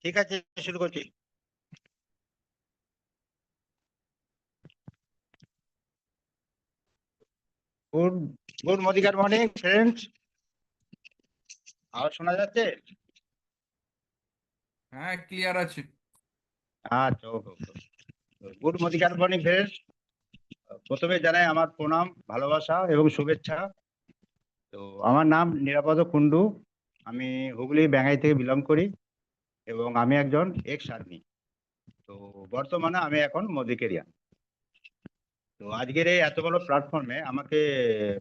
ঠিক আছে, শুরু করছি। Good good morning friends. আওয়াজ শোনা যাচ্ছে? হ্যাঁ, ক্লিয়ার আছে। আচ্ছা, ওকে। Good morning friends. প্রথমে জানাই আমার প্রণাম, ভালোবাসা এবং শুভেচ্ছা। তো আমার নাম নিরাপদ কুন্ডু। আমি হুগলি ব্যাঙ্গাই থেকে বিলং করি এবং আমি একজন এক্স আর্মি। তো বর্তমানে আমি এখন মোদিকেরিয়া। তো আজকের এই এত বড় প্ল্যাটফর্মে আমাকে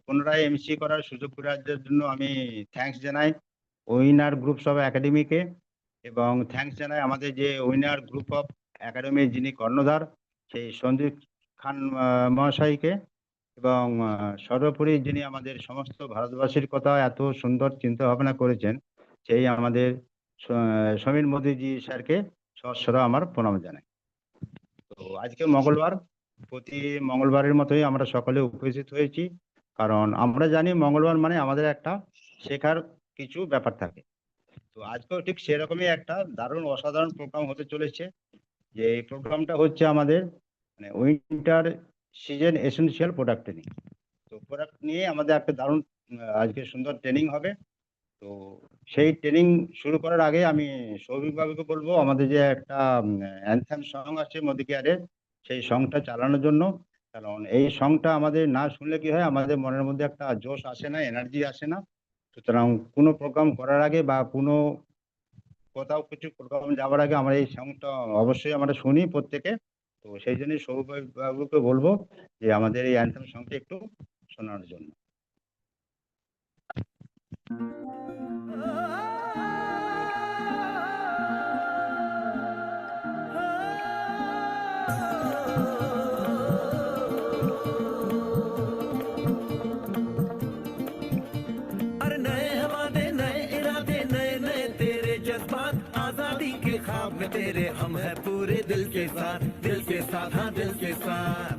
পুনরায় এমসি করার সুযোগ করে দেওয়ার জন্য আমি থ্যাঙ্কস জানাই উইনার গ্রুপস অফ একাডেমিকে, এবং থ্যাঙ্কস জানাই আমাদের যে উইনার গ্রুপ অফ একাডেমির যিনি কর্ণধার সেই সঞ্জিত খান মহাশয়কে, এবং সর্বোপরি যিনি আমাদের সমস্ত ভারতবাসীর কথা এত সুন্দর চিন্তা ভাবনা করেছেন সেই আমাদের সমীর মোদীজি স্যারকে সশ্রদ্ধ আমার প্রণাম জানাই। তো আজকে মঙ্গলবার, প্রতি মঙ্গলবারের মতোই আমরা সকলে উপস্থিত হয়েছি, কারণ আমরা জানি মঙ্গলবার মানে আমাদের একটা শেখার কিছু ব্যাপার থাকে। তো আজকেও ঠিক সেরকমই একটা দারুণ অসাধারণ প্রোগ্রাম হতে চলেছে। যে এই প্রোগ্রামটা হচ্ছে আমাদের মানে winter season essential product training. তো প্রোডাক্ট নিয়ে আমাদের একটা দারুণ আজকে সুন্দর ট্রেনিং হবে। তো সেই ট্রেনিং শুরু করার আগে আমি সৌভিক বাবুকে বলবো আমাদের যে একটা অ্যানথেম সং আছে মোদি কেয়ারের, সেই সংটা চালানোর জন্য। কারণ এই সংটা আমাদের না শুনলে কি হয়, আমাদের মনের মধ্যে একটা জোশ আসে না, এনার্জি আসে না। সুতরাং কোনো প্রোগ্রাম করার আগে বা কোনো কোথাও কিছু প্রোগ্রাম যাওয়ার আগে আমরা এই সংটা অবশ্যই আমরা শুনি প্রত্যেকে। তো সেই জন্যই সৌভিক বাবুকে বলবো যে আমাদের এই অ্যানথেম সংটা একটু শোনার জন্য। अरे नए हवाले नए इरादे नए नए तेरे जज्बात आजादी के ख्वाब में तेरे हम है पूरे दिल के साथ हाँ दिल के साथ।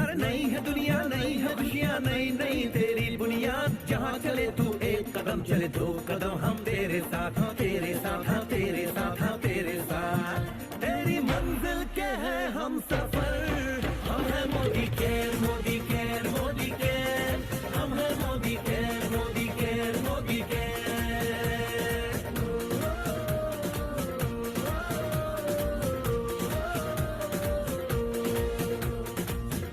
अरे नई है दुनिया नई है खुशियाँ नई नई तेरी बुनियाद जहाँ चले तू एक कदम चले दो कदम हम तेरे साथ हाँ तेरे साथ हाँ तेरे साथ हाँ तेरे साथ। तेरी मंजिल के है हम सफर, हम है Modi care Modi care Modi care, हम है Modi care Modi care Modi care.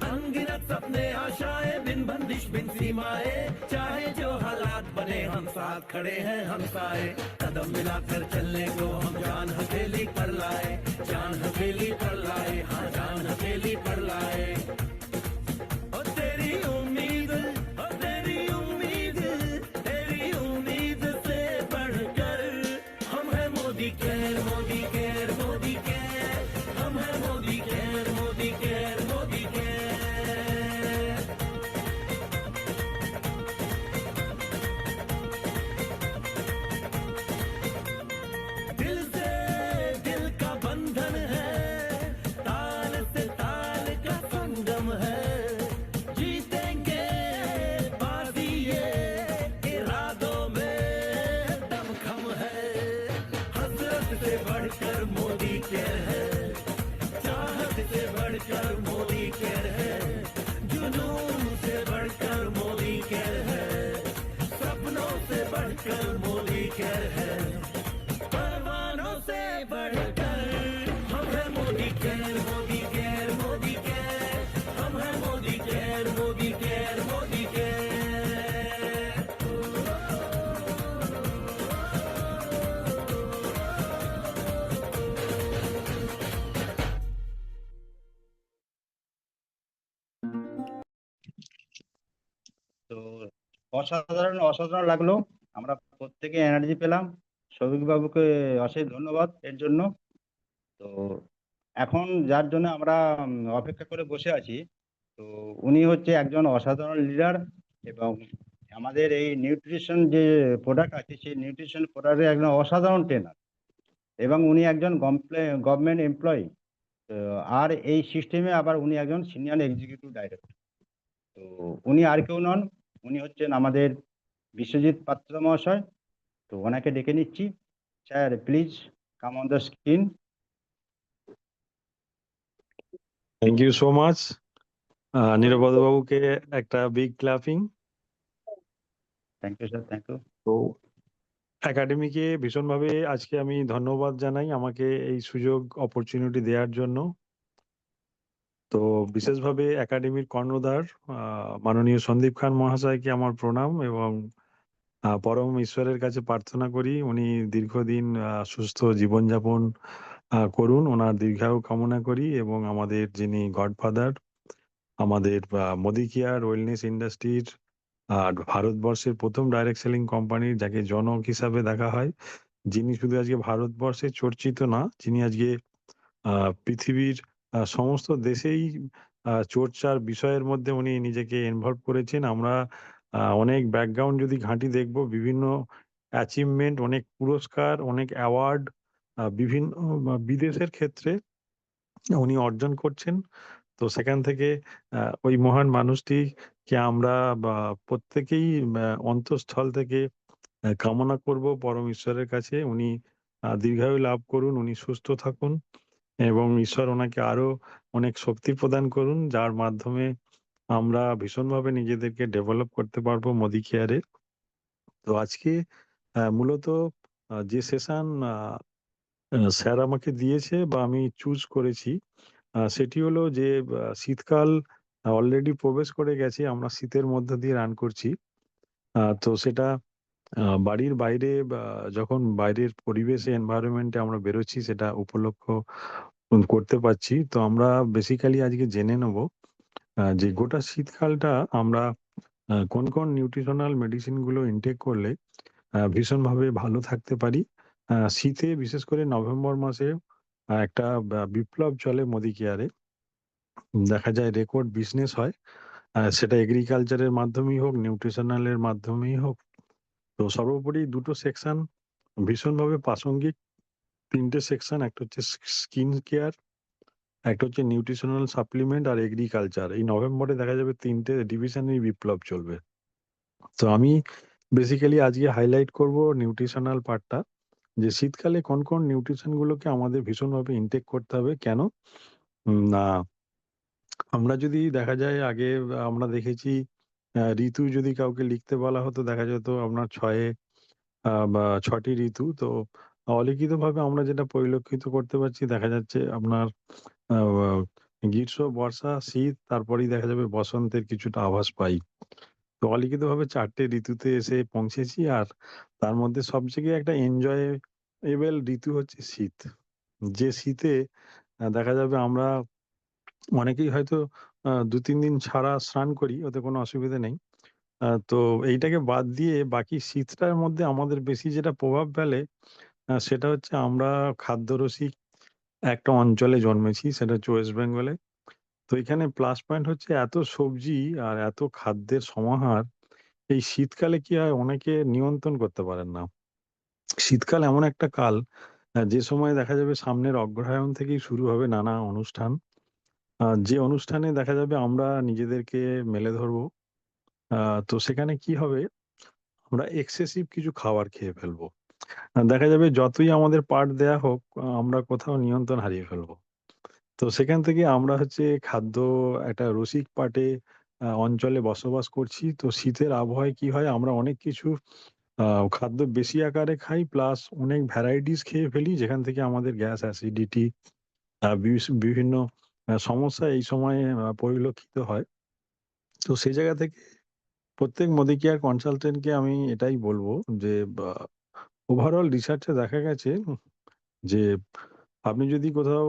अनगिनत सपने आशाएं बिन बंदिश बिन सीमाएं, चाहे जो हालात बने हम साथ खड़े हैं हम साए। कदम मिलाकर चलने को हम जान हथेली पर लाए, जान हथेली पर लाए हाँ जान हथेली पर लाए। ओ तेरी उम्मीद ओ तेरी उम्मीद तेरी उम्मीद से बढ़कर हम है Modi care Modi care Modi care, हम है Modi care Modi care Modi care. दिल से दिल का बंधन है, ताल से ताल का संगम है, जीतेंगे बाजी ये इरादों में दमखम है। हसरत से बढ़कर मोदी केयर है, चाहत से बढ़कर मोदी केयर है, जुनून से बढ़कर मोदी केयर है, सपनों से बढ़कर मोदी केयर है, परवानों से बढ़कर हम है Modi care Modi care Modi care, हम है Modi care Modi care Modi care. তো অসাধারণ অসাধারণ লাগলো, আমরা প্রত্যেকে এনার্জি পেলাম। সৌভিক বাবুকে অশেষ ধন্যবাদ এর জন্য। তো এখন যার জন্য আমরা অপেক্ষা করে বসে আছি, তো উনি হচ্ছে একজন অসাধারণ লিডার, এবং আমাদের এই নিউট্রিশন যে প্রোডাক্ট আছে সেই নিউট্রিশন প্রোডাক্টের একজন অসাধারণ ট্রেনার, এবং উনি একজন গভর্নমেন্ট এমপ্লয়ি। আর এই সিস্টেমে আবার উনি একজন সিনিয়র এক্সিকিউটিভ ডাইরেক্টর। তো উনি আর কেউ নন, উনি হচ্ছেন আমাদের বিশ্বজিৎ পাত্র মহাশয়। তো ওনাকে ডেকে নিচ্ছি, Chair, please come on the screen. Thank you so much Nirapad বাবুকে একটা big clapping. Thank you, sir. Thank you. তো একাডেমিকে ভীষণভাবে আজকে আমি ধন্যবাদ জানাই আমাকে এই সুযোগ অপরচুনিটি দেওয়ার জন্য। তো বিশেষভাবে একাডেমির কর্ণধার মাননীয় সন্দীপ খান মহাশয়কে আমার প্রণাম এবং পরম ঈশ্বরের কাছে প্রার্থনা করি উনি দীর্ঘদিন সুস্থ জীবনযাপন করুন, ওনার দীর্ঘায়ু কামনা করি। এবং আমাদের যিনি গডফাদার, আমাদের মোদি কেয়ার ওয়েলনেস ইন্ডাস্ট্রির আর ভারতবর্ষের প্রথম ডাইরেক্ট সেলিং কোম্পানির যাকে জনক হিসাবে দেখা হয়, যিনি শুধু আজকে ভারতবর্ষে চর্চিত না, যিনি আজকে পৃথিবীর সমস্ত দেশেই চর্চার বিষয়ের মধ্যে উনি নিজেকে ইনভলভ করেছেন। আমরা অনেক ব্যাকগ্রাউন্ড যদি ঘাঁটি দেখব, বিভিন্ন অ্যাচিভমেন্ট, অনেক পুরস্কার, অনেক অ্যাওয়ার্ড বিভিন্ন বিদেশের ক্ষেত্রে উনি অর্জন করছেন। তো সেখান থেকে ওই মহান মানুষটিকে আমরা প্রত্যেকেই অন্তঃস্থল থেকে কামনা করব পরম ঈশ্বরের কাছে উনি দীর্ঘায়ু লাভ করুন, উনি সুস্থ থাকুন এবং ঈশ্বর ওনাকে আরো অনেক শক্তি প্রদান করুন, যার মাধ্যমে আমরা ভীষণভাবে নিজেদেরকে ডেভেলপ করতে পারবো মোদি কেয়ারে। তো আজকে মূলত যে সেশন স্যার আমাকে দিয়েছে বা আমি চুজ করেছি সেটি হলো যে শীতকাল অলরেডি প্রবেশ করে গেছে, আমরা শীতের মধ্যে দিয়ে রান করছি। তো সেটা বাড়ির বাইরে যখন বাইরের পরিবেশে এনভায়রনমেন্টে আমরা বেরোচ্ছি সেটা উপলক্ষ করতে পারছি। তো আমরা বেসিক্যালি আজকে জেনে নেব যে গোটা শীতকালটা আমরা কোন কোন নিউট্রিশনাল মেডিসিন গুলো ইনটেক করলে ভীষণভাবে ভালো থাকতে পারি। শীতে বিশেষ করে নভেম্বর মাসে একটা বিপ্লব চলে মোদি কেয়ারে, দেখা যায় রেকর্ড বিজনেস হয়, সেটা এগ্রিকালচারের মাধ্যমেই হোক, নিউট্রিশনালের মাধ্যমেই হোক। তো সর্বোপরি দুটো সেকশন ভীষণভাবে প্রাসঙ্গিক, তিনটে সেকশন, একটা হচ্ছে স্কিন কেয়ার, একটা হচ্ছে নিউট্রিশনাল সাপ্লিমেন্ট আর এগ্রিকালচার। এই নভেম্বরে দেখা যাবে তিনটে ডিভিশনেই বিপ্লব চলবে। তো আমি বেসিক্যালি আজকে হাইলাইট করব নিউট্রিশনাল পার্টটা, যে শীতকালে কোন কোন নিউট্রিশন গুলোকে আমাদের ভীষণভাবে ইনটেক করতে হবে। কেন না, আমরা যদি দেখা যায় আগে আমরা দেখেছি ঋতু যদি কাউকে লিখতে বলা হতো দেখা যেত আপনার বা 6টি ঋতু। তো অলিখিতভাবে আমরা যেটা পরিলক্ষিত করতে পারছি দেখা যাচ্ছে আপনার আহ, গ্রীষ্ম, বর্ষা, শীত, তারপরেই দেখা যাবে বসন্তের কিছুটা আভাস পাই। তো অলিখিতভাবে 4টে ঋতুতে এসে পৌঁছেছি, আর তার মধ্যে সবথেকে একটা এনজয়েবল ঋতু হচ্ছে শীত। যে শীতে দেখা যাবে আমরা অনেকেই হয়তো 2-3 দিন ছাড়া স্নান করি, ওতে কোনো অসুবিধা নেই। তো এইটাকে বাদ দিয়ে বাকি শীতটার মধ্যে আমাদের বেশি যেটা প্রভাব ফেলে সেটা হচ্ছে আমরা খাদ্যরসিক একটা অঞ্চলে জন্মেছি, সেটা হচ্ছে ওয়েস্ট বেঙ্গলে। তো এখানে প্লাস পয়েন্ট হচ্ছে এত সবজি আর এত খাদ্যের সমাহার। এই শীতকালে কি হয়, অনেকে নিয়ন্ত্রণ করতে পারেন না। শীতকাল এমন একটা কাল যে সময় দেখা যাবে সামনের অগ্রহায়ণ থেকেই শুরু হবে নানা অনুষ্ঠান, যে অনুষ্ঠানে দেখা যাবে আমরা নিজেদেরকে মেলে ধরবো। তো সেখানে কি হবে, আমরা এক্সেসিভ কিছু খাবার খেয়ে ফেলবো। দেখা যাবে যতই আমাদের পার্ট দেয়া হোক আমরা কোথাও নিয়ন্ত্রণ হারিয়ে ফেলবো। তো সেখান থেকে আমরা হচ্ছে খাদ্য একটা রসিক পার্টে অঞ্চলে বসবাস করছি। তো শীতের আবহাওয়ায় কি হয়, আমরা অনেক কিছু খাদ্য বেশি আকারে খাই, প্লাস অনেক ভ্যারাইটিস খেয়ে ফেলি, যেখান থেকে আমাদের গ্যাস, অ্যাসিডিটি, বিভিন্ন সমস্যা এই সময়ে পরিলক্ষিত হয়। তো সেই জায়গা থেকে প্রত্যেক মোদি কেয়ার কনসালটেন্টকে আমি এটাই বলবো যে ওভারঅল রিসার্চে দেখা গেছে যে আপনি যদি কোথাও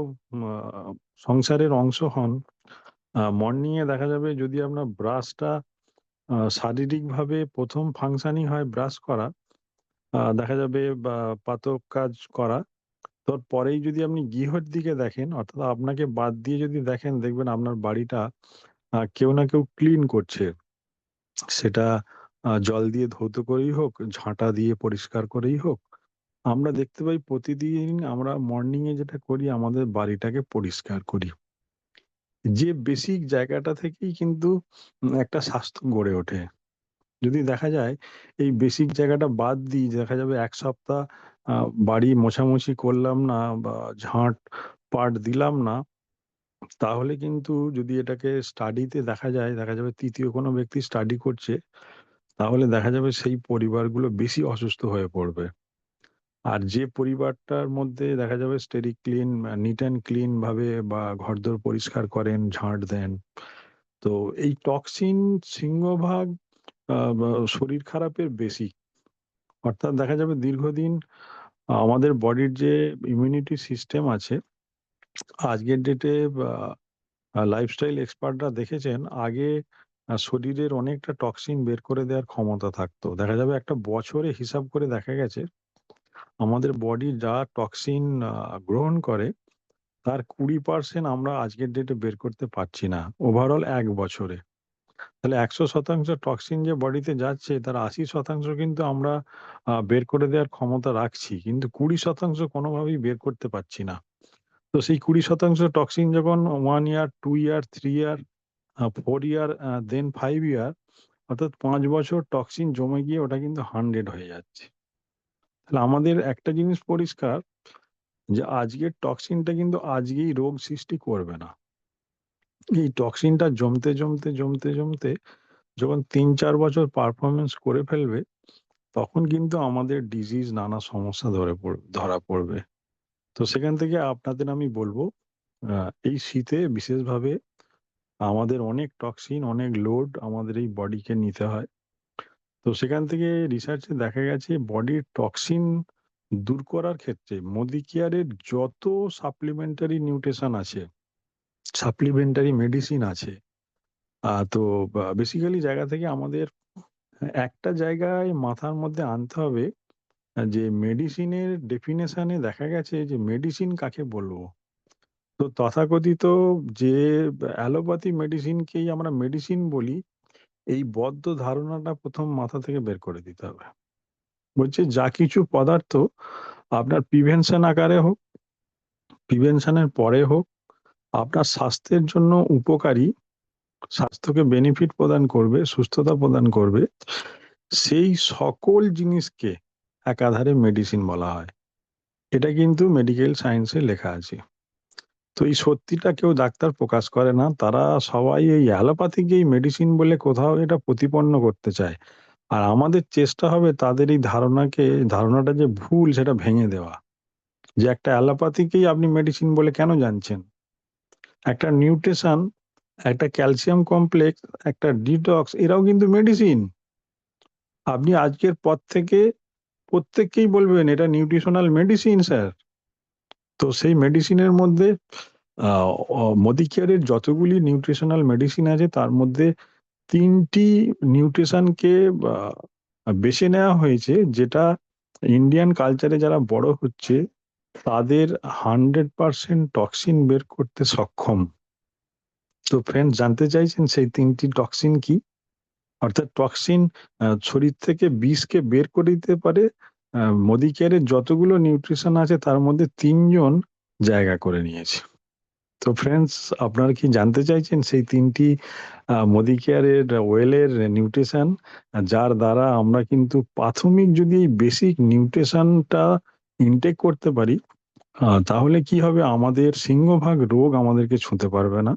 সংসারের অংশ হন, মর্নিং এ দেখা যাবে যদি আপনার ব্রাশটা শারীরিকভাবে প্রথম ফাংশনই হয় ব্রাশ করা, দেখা যাবে বা পাতক কাজ করা, তোর পরেই যদি আপনি গৃহর দিকে দেখেন, অর্থাৎ আপনাকে বাদ দিয়ে যদি দেখেন, দেখবেন আপনার বাড়িটা কেউ না কেউ ক্লিন করছে। সেটা জল দিয়ে ধৌত করেই হোক, ঝাঁটা দিয়ে পরিষ্কার করেই হোক। আমরা দেখতে পাই প্রতিদিন আমরা মর্নিং এ যেটা করি, আমাদের বাড়িটাকে পরিষ্কার করি। যে বেসিক জায়গাটা থেকেই কিন্তু একটা স্বাস্থ্য গড়ে ওঠে। যদি দেখা যায় এই বেসিক জায়গাটা বাদ দিই, দেখা যাবে 1 সপ্তাহ বাড়ি মোছামুছি করলাম না বা ঝাঁট পাট দিলাম না, তাহলে কিন্তু যদি এটাকে স্টাডিতে দেখা যাবে তৃতীয় কোনো ব্যক্তি স্টাডি করছে, তাহলে দেখা যাবে সেই পরিবারগুলো বেশি অসুস্থ হয়ে পড়বে। আর যে পরিবারটার মধ্যে দেখা যাবে stereo clean, neat and clean ভাবে বা ঘরদোর পরিষ্কার করেন, ঝাঁট দেন, তো এই টক্সিন সিংহভাগ শরীর খারাপের বেশি। অর্থাৎ দেখা যাবে দীর্ঘদিন আমাদের বডির যে ইমিউনিটি সিস্টেম আছে, আজকের ডেটে লাইফস্টাইল এক্সপার্টরা দেখেছেন আগে শরীরের অনেকটা টক্সিন বের করে দেওয়ার ক্ষমতা থাকতো। দেখা যাবে একটা বছরে হিসাব করে দেখা গেছে আমাদের বডি যা টক্সিন গ্রহণ করে তার 20% আমরা আজকের ডেটে বের করতে পারছি না ওভারঅল 1 বছরে। তাহলে 100% টক্সিন যে বডিতে যাচ্ছে তার 80% কিন্তু আমরা বের করে দেওয়ার ক্ষমতা রাখছি, কিন্তু 20% কোনোভাবেই বের করতে পারছি না। তো সেই 20% টক্সিন যখন 1 ইয়ার, 2 ইয়ার, 3 ইয়ার, 4 ইয়ার, দেন 5 ইয়ার, অর্থাৎ 5 বছর টক্সিন জমে গিয়ে ওটা কিন্তু 100 হয়ে যাচ্ছে। তাহলে আমাদের একটা জিনিস পরিষ্কার যে আজকের টক্সিনটা কিন্তু আজকেই রোগ সৃষ্টি করবে না। এই টক্সিনটা জমতে জমতে জমতে জমতে যখন 3-4 বছর পারফরমেন্স করে ফেলবে, তখন কিন্তু আমাদের ডিজিজ নানা সমস্যা ধরা পড়বে। তো সেখান থেকে আপনাদের আমি বলবো এই শীতে বিশেষভাবে আমাদের অনেক টক্সিন, অনেক লোড আমাদের এই বডিকে নিতে হয়। তো সেখান থেকে রিসার্চে দেখা গেছে বডির টক্সিন দূর করার ক্ষেত্রে মোদি কেয়ারের যত সাপ্লিমেন্টারি নিউট্রিশন আছে, সাপ্লিমেন্টারি মেডিসিন আছে, তো বেসিক্যালি জায়গা থেকে আমাদের একটা জায়গায় মাথার মধ্যে আনতে হবে যে মেডিসিনের ডেফিনেশনে দেখা গেছে যে মেডিসিন কাকে বলবো। তো তথাকথিত যে অ্যালোপ্যাথি মেডিসিনকেই আমরা মেডিসিন বলি, এই বদ্ধ ধারণাটা প্রথম মাথা থেকে বের করে দিতে হবে। বলছে যা কিছু পদার্থ আপনার প্রিভেনশন আকারে হোক, প্রিভেনশনের পরে হোক, আপনার স্বাস্থ্যের জন্য উপকারী, স্বাস্থ্যকে বেনিফিট প্রদান করবে, সুস্থতা প্রদান করবে, সেই সকল জিনিসকে একাধারে মেডিসিন বলা হয়। এটা কিন্তু মেডিকেল সায়েন্সে লেখা আছে। তো এই সত্যিটা কেউ ডাক্তার প্রকাশ করে না, তারা সবাই এই অ্যালোপ্যাথিকেই মেডিসিন বলে কোথাও এটা প্রতিপন্ন করতে চায়। আর আমাদের চেষ্টা হবে তাদের এই ধারণাটা যে ভুল সেটা ভেঙে দেওয়া, যে একটা অ্যালোপ্যাথিকেই আপনি মেডিসিন বলে কেন জানছেন, একটা নিউট্রিশন, একটা ক্যালসিয়াম কমপ্লেক্স, একটা ডিটক্স, এরাও কিন্তু মেডিসিন। আপনি আজকের পর থেকে প্রত্যেককেই বলবেন এটা নিউট্রিশনাল মেডিসিন স্যার। তো সেই মেডিসিনের মধ্যে মোদি কেয়ারের যতগুলি নিউট্রিশনাল মেডিসিন আছে তার মধ্যে 3টি নিউট্রিশনকে বেছে নেওয়া হয়েছে, যেটা ইন্ডিয়ান কালচারে যারা বড় হচ্ছে তাদের 100% টক্সিন বের করতে সক্ষম। তো ফ্রেন্ডস, জানতে চাইছেন সেই 3টি টক্সিন কি? অর্থাৎ টক্সিন শরীর থেকে বিষকে বের করে দিতে পারে মোদি কেয়ারের যতগুলো নিউট্রিশন আছে তার মধ্যে 3 জন জায়গা করে নিয়েছে। তো ফ্রেন্ডস, আপনারা কি জানতে চাইছেন সেই 3টি মোদি কেয়ারের ওয়েলের নিউট্রিশন, যার দ্বারা আমরা কিন্তু প্রাথমিক যদি এই বেসিক নিউট্রিশনটা ইনটেক করতে পারি, তাহলে কি হবে, আমাদের সিংহভাগ রোগ আমাদেরকে ছুঁতে পারবে না।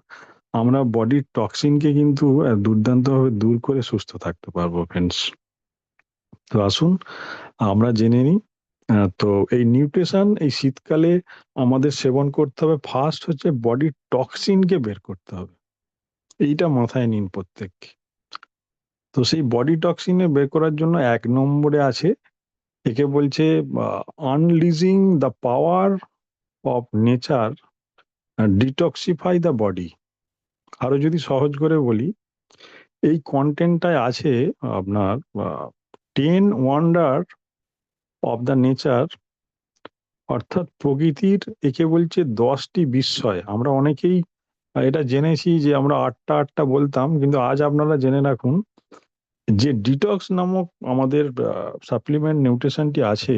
আমরা বডির টক্সিনকে কিন্তু দুর্দান্তভাবে দূর করে সুস্থ থাকতে পারবো ফ্রেন্ডস। তো আসুন আমরা জেনে নিই। তো এই নিউট্রিশন এই শীতকালে আমাদের সেবন করতে হবে। ফার্স্ট হচ্ছে বডির টক্সিনকে বের করতে হবে, এইটা মাথায় নিন প্রত্যেক। তো সেই বডি টক্সিনে বের করার জন্য 1 নম্বরে আছে, একে বলছে unleashing the power of nature, detoxify the body. আরো যদি সহজ করে বলি, এই কন্টেন্টটায় আছে আপনার 10 ওয়ান্ডার অফ দ্য নেচার, অর্থাৎ প্রকৃতির, একে বলছে 10টি বিস্ময়। আমরা অনেকেই এটা জেনেছি যে আমরা 8টা বলতাম, কিন্তু আজ আপনারা জেনে রাখুন যে ডিটক্স নামক আমাদের সাপ্লিমেন্ট নিউট্রিশনটি আছে,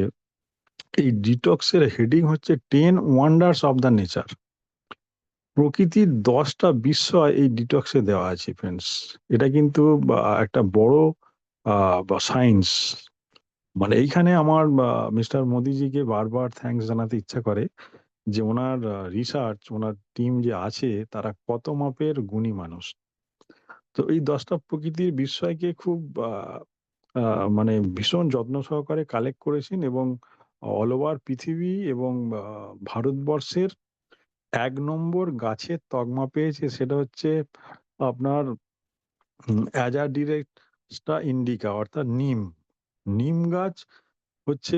এই ডিটক্সের হেডিং হচ্ছে 10 ওয়ান্ডার্স অফ দ্য নেচার। প্রকৃতির 10টা বিস্ময় এই ডিটক্সে দেওয়া আছে ফ্রেন্ডস। এটা কিন্তু একটা বড় বা সায়েন্স, মানে এইখানে আমার মিস্টার মোদিজিকে বারবার থ্যাঙ্কস জানাতে ইচ্ছা করে যে ওনার রিসার্চ, ওনার টিম যে আছে তারা কত মাপের গুণী মানুষ। তো এই 10টা প্রকৃতির বিস্ময়কে খুব মানে ভীষণ যত্ন সহকারে কালেক্ট করেছেন এবং অল ওভার পৃথিবী এবং ভারতবর্ষের 1 নম্বর গাছের তকমা পেয়েছে, সেটা হচ্ছে আপনার অ্যাজাডিরেক্টসটা ইন্ডিকা অর্থাৎ নিম। নিম গাছ হচ্ছে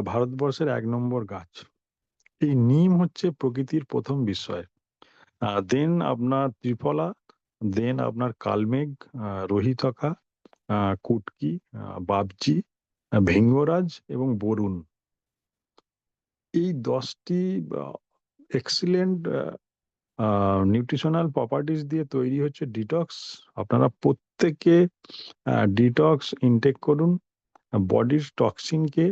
ভারতবর্ষের 1 নম্বর গাছ। এই নিম হচ্ছে প্রকৃতির প্রথম বিস্ময়। দেন আপনার ত্রিফলা, দেন আপনার কালমেঘ, রোহিতকা, কুটকি, বাবজি, ভৃঙ্গরাজ এবং বরুণ। এই 10টি এক্সিলেন্ট নিউট্রিশনাল প্রপার্টিজ দিয়ে তৈরি হচ্ছে ডিটক্স। আপনারা প্রত্যেকে ডিটক্স ইনটেক করুন। বডির টক্সিনকে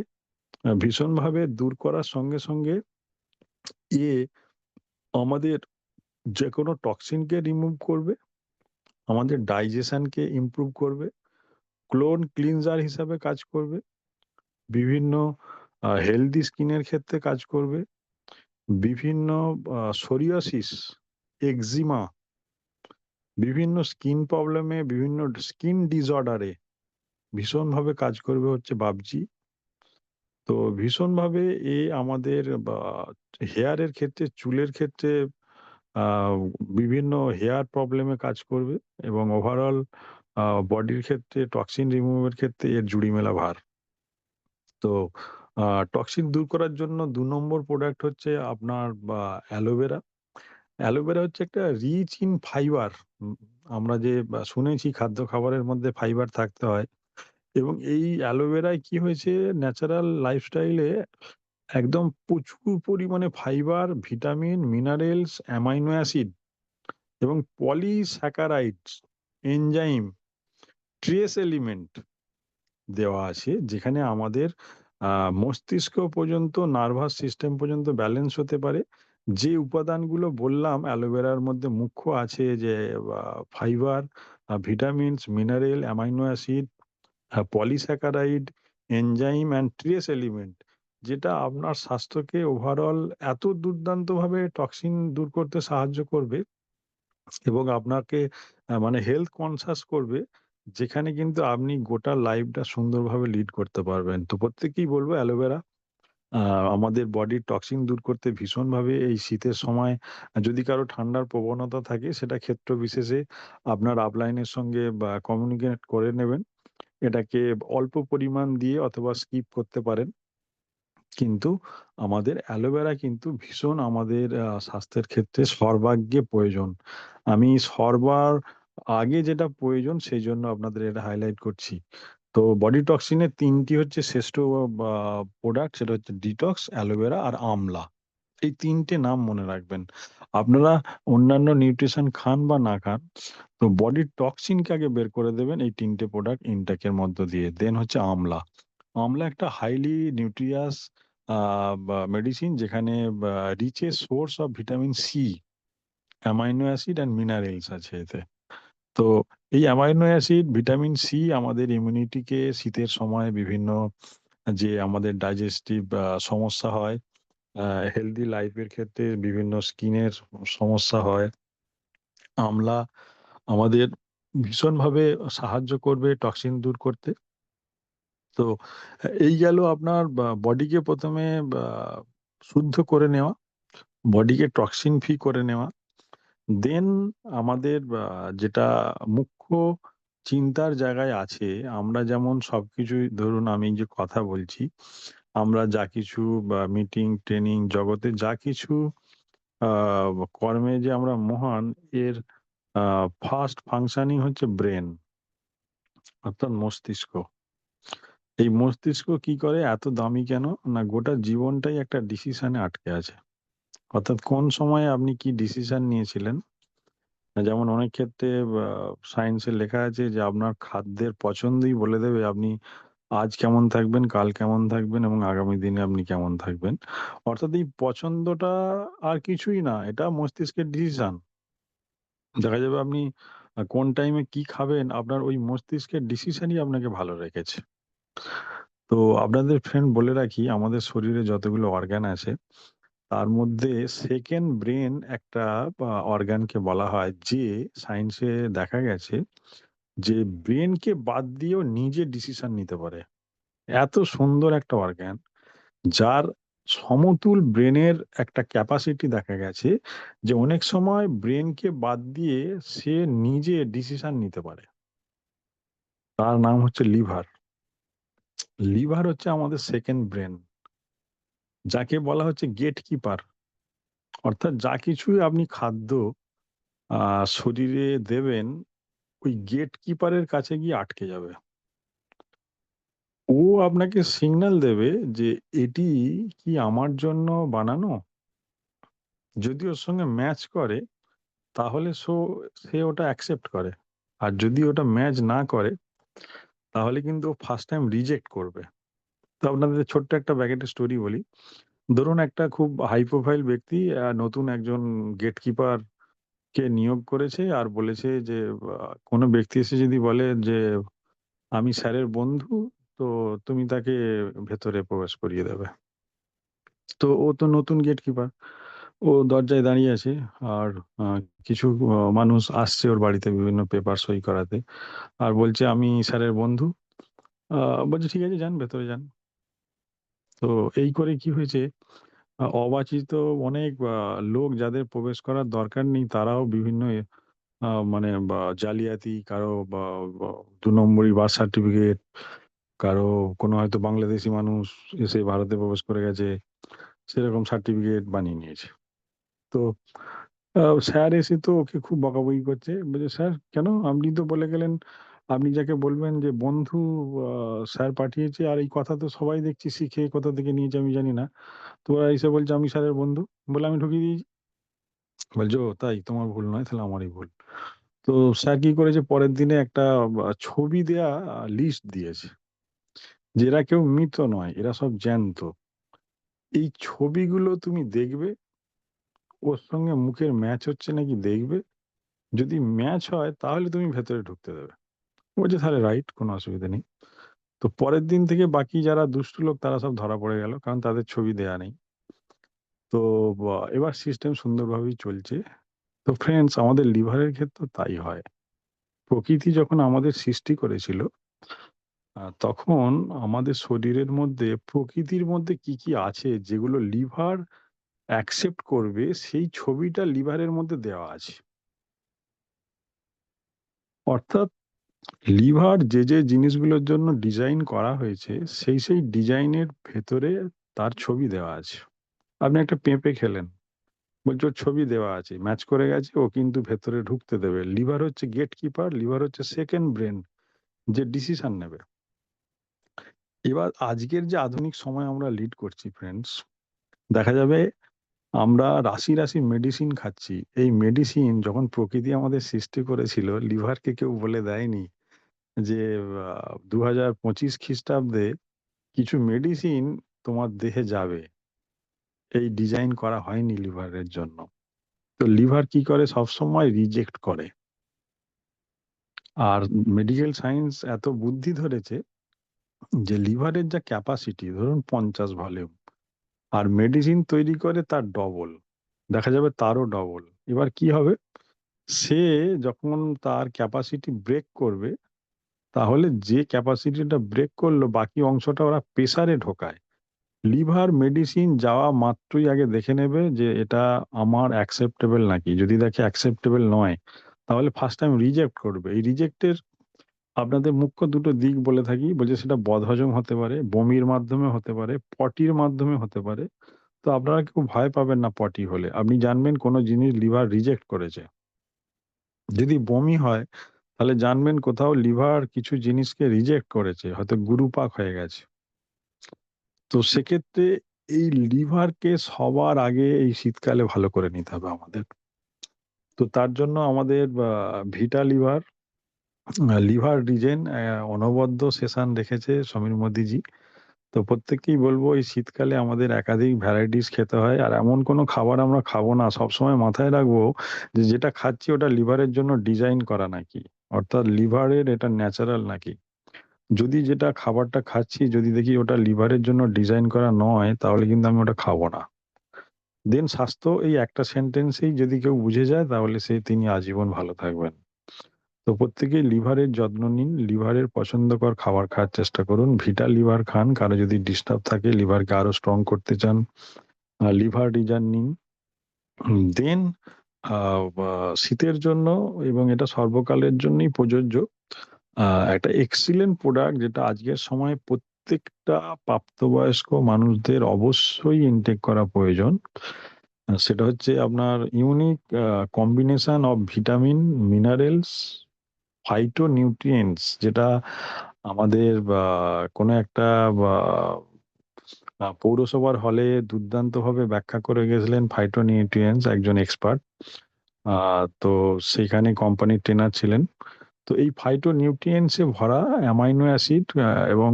ভীষণভাবে দূর করার সঙ্গে সঙ্গে এ আমাদের যে কোনো টক্সিনকে রিমুভ করবে, আমাদের ডাইজেশনকে ইমপ্রুভ করবে, ক্লোন ক্লিনজার হিসাবে কাজ করবে, বিভিন্ন হেলদি স্কিনের ক্ষেত্রে কাজ করবে, বিভিন্ন সোরিয়াসিস, এক্সিমা, বিভিন্ন স্কিন প্রবলেমে, বিভিন্ন স্কিন ডিসঅর্ডারে ভীষণভাবে কাজ করবে হচ্ছে বাবজি। তো ভীষণভাবে আমাদের হেয়ারের ক্ষেত্রে, চুলের ক্ষেত্রে বিভিন্ন হেয়ার প্রবলেমে কাজ করবে এবং ওভারঅল বডির ক্ষেত্রে টক্সিন রিমুভের ক্ষেত্রে এর জুড়ি মেলা ভার। তো টক্সিন দূর করার জন্য 2 নম্বর প্রোডাক্ট হচ্ছে আপনার অ্যালোভেরা। অ্যালোভেরা হচ্ছে একটা রিচ ইন ফাইবার। আমরা যে শুনেছি খাদ্য খাবারের মধ্যে ফাইবার থাকতে হয় এবং এই অ্যালোভেরায় কি হয়েছে, ন্যাচারাল লাইফস্টাইলে একদম প্রচুর পরিমাণে fibre, vitamin, minerals, amino acid এবং পলিস্যাকারাইডস, এনজাইম, ট্রেস এলিমেন্ট দেওয়া আছে, যেখানে আমাদের মস্তিষ্ক পর্যন্ত, নার্ভাস সিস্টেম পর্যন্ত ব্যালেন্স হতে পারে। যে উপাদানগুলো বললাম অ্যালোভেরার মধ্যে মুখ্য আছে, যে fibre, vitamins, mineral, amino acid, polysaccharide, enzyme and trace element, যেটা আপনার স্বাস্থ্যকে ওভারঅল এত দুর্দান্তভাবে টক্সিন দূর করতে সাহায্য করবে এবং আপনাকে মানে হেলথ কনসাস করবে, যেখানে কিন্তু আপনি গোটা লাইফটা সুন্দরভাবে লিড করতে পারবেন। তো প্রত্যেকেই বলবো অ্যালোভেরা আমাদের বডির টক্সিন দূর করতে ভীষণভাবে এই শীতের সময় যদি কারো ঠান্ডার প্রবণতা থাকে, সেটা ক্ষেত্র বিশেষে আপনার আপলাইনের সঙ্গে কমিউনিকেট করে নেবেন। এটাকে অল্প পরিমাণ দিয়ে অথবা স্কিপ করতে পারেন। কিন্তু আমাদের অ্যালোভেরা কিন্তু ভীষণ আমাদের স্বাস্থ্যের ক্ষেত্রে সর্বাগ্যে প্রয়োজন। আমি সবার আগে যেটা প্রয়োজন সেই জন্য আপনাদের এটা হাইলাইট করছি। তো বডি টক্সিনের 3টি হচ্ছে শ্রেষ্ঠ প্রোডাক্ট, সেটা হচ্ছে ডিটক্স, অ্যালোভেরা আর আমলা। এই 3টে নাম মনে রাখবেন। আপনারা অন্যান্য নিউট্রিশন খান বা না খান, তো বডির টক্সিনকে আগে বের করে দেবেন এই 3টে প্রোডাক্ট ইনটেকের মধ্য দিয়ে। দেন হচ্ছে আমলা। আমলা একটা হাইলি নিউট্রিয়াস মেডিসিন, যেখানে richest source of vitamin C, amino acid and minerals আছে এতে। তো এই অ্যামাইনো অ্যাসিড, ভিটামিন সি আমাদের ইমিউনিটিকে শীতের সময় বিভিন্ন যে আমাদের ডাইজেস্টিভ সমস্যা হয়, হেলদি লাইফের ক্ষেত্রে বিভিন্ন স্কিনের সমস্যা হয়, আমলা আমাদের ভীষণভাবে সাহায্য করবে টক্সিন দূর করতে। তো এই গেল আপনার বডিকে প্রথমে শুদ্ধ করে নেওয়া, বডিকে টক্সিন ফ্রি করে নেওয়া। দেন আমাদের যেটা মুখ্য চিন্তার জায়গায় আছে, আমরা যেমন সবকিছুই ধরুন আমি যে কথা বলছি, আমরা যা কিছু মিটিং, ট্রেনিং জগতে যা কিছু কর্মে যে আমরা মহান, এর ফার্স্ট ফাংশনিং হচ্ছে ব্রেন অর্থাৎ মস্তিষ্ক। এই মস্তিষ্ক কি করে, এত দামি কেন না, গোটা জীবনটাই একটা ডিসিশনে আটকে আছে। অর্থাৎ কোন সময়ে আপনি কি ডিসিশন নিয়েছিলেন। যেমন অনেক ক্ষেত্রে সায়েন্সে লেখা আছে যে আপনার খাদ্যের পছন্দই বলে দেবে আপনি আজ কেমন থাকবেন, কাল কেমন থাকবেন এবং আগামী দিনে আপনি কেমন থাকবেন। অর্থাৎ এই পছন্দটা আর কিছুই না, এটা মস্তিষ্কের ডিসিশন। দেখা যাবে আপনি কোন টাইমে কি খাবেন আপনার ওই মস্তিষ্কের ডিসিশনই আপনাকে ভালো রেখেছে। তো আপনাদের ফ্রেন্ড বলে রাখি, আমাদের শরীরে যতগুলো অর্গান আছে তার মধ্যে সেকেন্ড ব্রেন একটা অর্গানকে বলা হয়, যে সায়েন্সে দেখা গেছে যে ব্রেনকে বাদ দিয়েও নিজে ডিসিশন নিতে পারে। এত সুন্দর একটা অর্গান, যার সমতুল ব্রেনের একটা ক্যাপাসিটি দেখা গেছে, যে অনেক সময় ব্রেনকে বাদ দিয়ে সে নিজে ডিসিশন নিতে পারে। তার নাম হচ্ছে লিভার। লিভার হচ্ছে আমাদের সেকেন্ড ব্রেন, যাকে বলা হচ্ছে গেট কিপার। অর্থাৎ যা কিছুই আপনি খাদ্য শরীরে দেবেন, ওই গেট কিপারের কাছে গিয়ে আটকে যাবে। ও আপনাকে সিগন্যাল দেবে যে এটি কি আমার জন্য বানানো। যদি ওর সঙ্গে ম্যাচ করে তাহলে সে ওটা অ্যাকসেপ্ট করে, আর যদি ওটা ম্যাচ না করে তাহলে কিন্তু ও ফার্স্ট টাইম রিজেক্ট করবে। তো আপনাদের ছোট্ট একটা ব্যাকেটের স্টোরি বলি। ধরুন একটা খুব হাই প্রোফাইল ব্যক্তি নতুন একজন গেটকিপার কে নিয়োগ করেছে, আর বলেছে যে কোনো ব্যক্তি এসে যদি বলে যে আমি স্যারের বন্ধু, তো তুমি তাকে ভেতরে প্রবেশ করিয়ে দেবে। তো ও তো নতুন গেটকিপার, ও দরজায় দাঁড়িয়ে আছে, আর কিছু মানুষ আসছে ওর বাড়িতে বিভিন্ন পেপার সই করাতে, আর বলছে আমি স্যারের বন্ধু। বলছে ঠিক আছে, যান ভেতরে যান। তো এই করে কি হয়েছে, অবাঞ্ছিত অনেক লোক যাদের প্রবেশ করার দরকার নেই, তারাও বিভিন্ন মানে বা জালিয়াতি, কারো বা 2 নম্বরি বার্থ সার্টিফিকেট, কারো কোনো হয়তো বাংলাদেশি মানুষ এসে ভারতে প্রবেশ করে গেছে, সেরকম সার্টিফিকেট বানিয়ে নিয়েছে। তো স্যার এসে তো ওকে খুব বকাবকি করছে, বলছে স্যার কেন, আপনি তো বলে গেলেন আপনি যাকে বলবেন যে বন্ধু স্যার পাঠিয়েছে, আর এই কথা তো সবাই দেখছি শিখে কোথা থেকে নিয়েছে আমি জানি না। তো ওরা এসে বলছে আমি স্যারের বন্ধু, বলে আমি ঢুকিয়ে দিয়েছি। বলছে ও তাই, তোমার ভুল নয়, তাহলে আমারই ভুল। তো স্যার কি করেছে, পরের দিনে একটা ছবি দেয়া লিস্ট দিয়েছে, যে এরা কেউ মৃত নয়, এরা সব জ্যান্ত। এই ছবিগুলো তুমি দেখবে, ওর সঙ্গে মুখের ম্যাচ হচ্ছে নাকি দেখবে, যদি ম্যাচ হয় তাহলে তুমি ভেতরে ঢুকতে দেবে। বলছে তাহলে রাইট, কোনো অসুবিধা নেই। তো পরের দিন থেকে বাকি যারা দুষ্টু লোক তারা সব ধরা পড়ে গেল, কারণ তাদের ছবি দেয়া নেই। তো এবার সিস্টেম সুন্দরভাবেই চলছে। তো ফ্রেন্ডস, আমাদের লিভারের ক্ষেত্রে তাই হয়। প্রকৃতি যখন আমাদের সৃষ্টি করেছিল, তখন আমাদের শরীরের মধ্যে প্রকৃতির মধ্যে কি কি আছে যেগুলো লিভার অ্যাকসেপ্ট করবে, সেই ছবিটা লিভারের মধ্যে দেওয়া আছে। অর্থাৎ লিভার যে যে জিনিসগুলোর জন্য ডিজাইন করা হয়েছে, সেই ডিজাইনের ভেতরে তার ছবি দেওয়া আছে। আপনি একটা পেঁপে খেলেন, বলছে ওর ছবি দেওয়া আছে, ম্যাচ করে গেছে, ও কিন্তু ভেতরে ঢুকতে দেবে। লিভার হচ্ছে গেট কিপার, লিভার হচ্ছে সেকেন্ড ব্রেন, যে ডিসিশন নেবে। এবার আজকের যে আধুনিক সময় আমরা লিড করছি ফ্রেন্ডস, দেখা যাবে আমরা রাশি রাশি মেডিসিন খাচ্ছি। এই মেডিসিন যখন প্রকৃতি আমাদের সৃষ্টি করেছিল, লিভারকে কেউ বলে দেয়নি যে 2025 খ্রিস্টাব্দে কিছু মেডিসিন তোমার দেহে যাবে। এই ডিজাইন করা হয়নি লিভারের জন্য। তো লিভার কি করে, সবসময় রিজেক্ট করে। আর মেডিকেল সায়েন্স এত বুদ্ধি ধরেছে যে লিভারের যা ক্যাপাসিটি, ধরুন 50 ভলিউম, আর মেডিসিন তৈরি করে তার ডবল, দেখা যাবে তারও ডবল। এবার কি হবে, সে যখন তার ক্যাপাসিটি ব্রেক করবে, তাহলে যে ক্যাপাসিটিটা ব্রেক করলো বাকি অংশটা ওরা প্রেসারে ঢোকায়। লিভার মেডিসিন যাওয়া মাত্রই আগে দেখে নেবে যে এটা আমার অ্যাকসেপ্টেবল নাকি। যদি দেখে অ্যাকসেপ্টেবল নয়, তাহলে ফার্স্ট টাইম রিজেক্ট করবে। এই রিজেক্টের আপনাদের মুখ্য দুটো দিক বলে থাকি, বলছে সেটা বদহজম হতে পারে, বমির মাধ্যমে হতে পারে, পটির মাধ্যমে হতে পারে। তো আপনারা কেউ ভয় পাবেন না, পটি হলে আপনি জানবেন কোনো জিনিস লিভার রিজেক্ট করেছে। যদি বমি হয় তাহলে জানবেন কোথাও লিভার কিছু জিনিসকে রিজেক্ট করেছে, হয়তো গুরুপাক হয়ে গেছে। তো সেক্ষেত্রে এই লিভারকে সবার আগে এই শীতকালে ভালো করে নিতে হবে আমাদের। তো তার জন্য আমাদের ভিটা লিভার, লিভার রিজেন অনবদ্য সেশন রেখেছে সমীর মোদিজি। তো প্রত্যেককেই বলবো এই শীতকালে আমাদের একাধিক ভ্যারাইটিস খেতে হয়, আর এমন কোনো খাবার আমরা খাবো না, সবসময় মাথায় রাখবো যে যেটা খাচ্ছি ওটা লিভারের জন্য ডিজাইন করা নাকি, অর্থাৎ লিভারের এটা ন্যাচারাল নাকি। যদি যেটা খাবারটা খাচ্ছি যদি দেখি ওটা লিভারের জন্য ডিজাইন করা নয়, তাহলে কিন্তু আমি ওটা খাবো না। দেন স্বাস্থ্য এই একটা সেন্টেন্সেই যদি কেউ বুঝে যায় তাহলে তিনি আজীবন ভালো থাকবেন। তো প্রত্যেকেই লিভারের যত্ন নিন, লিভারের পছন্দকর খাবার খাওয়ার চেষ্টা করুন, ভিটা লিভার খান, কারো যদি ডিস্টার্ব থাকে লিভারকে আরো স্ট্রং করতে চান লিভার ডিজাইন নিন। দেন শীতের জন্য, এবং এটা সর্বকালের জন্যই প্রযোজ্য, একটা এক্সিলেন্ট প্রোডাক্ট যেটা আজকের সময় প্রত্যেকটা প্রাপ্তবয়স্ক মানুষদের অবশ্যই ইনটেক করা প্রয়োজন। সেটা হচ্ছে আপনার unique combination of vitamin, minerals, phytonutrients, যেটা আমাদের কোনো একটা পৌরসভার হলে দুর্দান্তভাবে ব্যাখ্যা করে গেছিলেন ফাইটোনিউট্রিয়েন্টস একজন এক্সপার্ট। তো সেখানে কোম্পানির ট্রেনার ছিলেন। তো এই ফাইটোনিউট্রিয়েন্টসে ভরা অ্যামাইনো অ্যাসিড এবং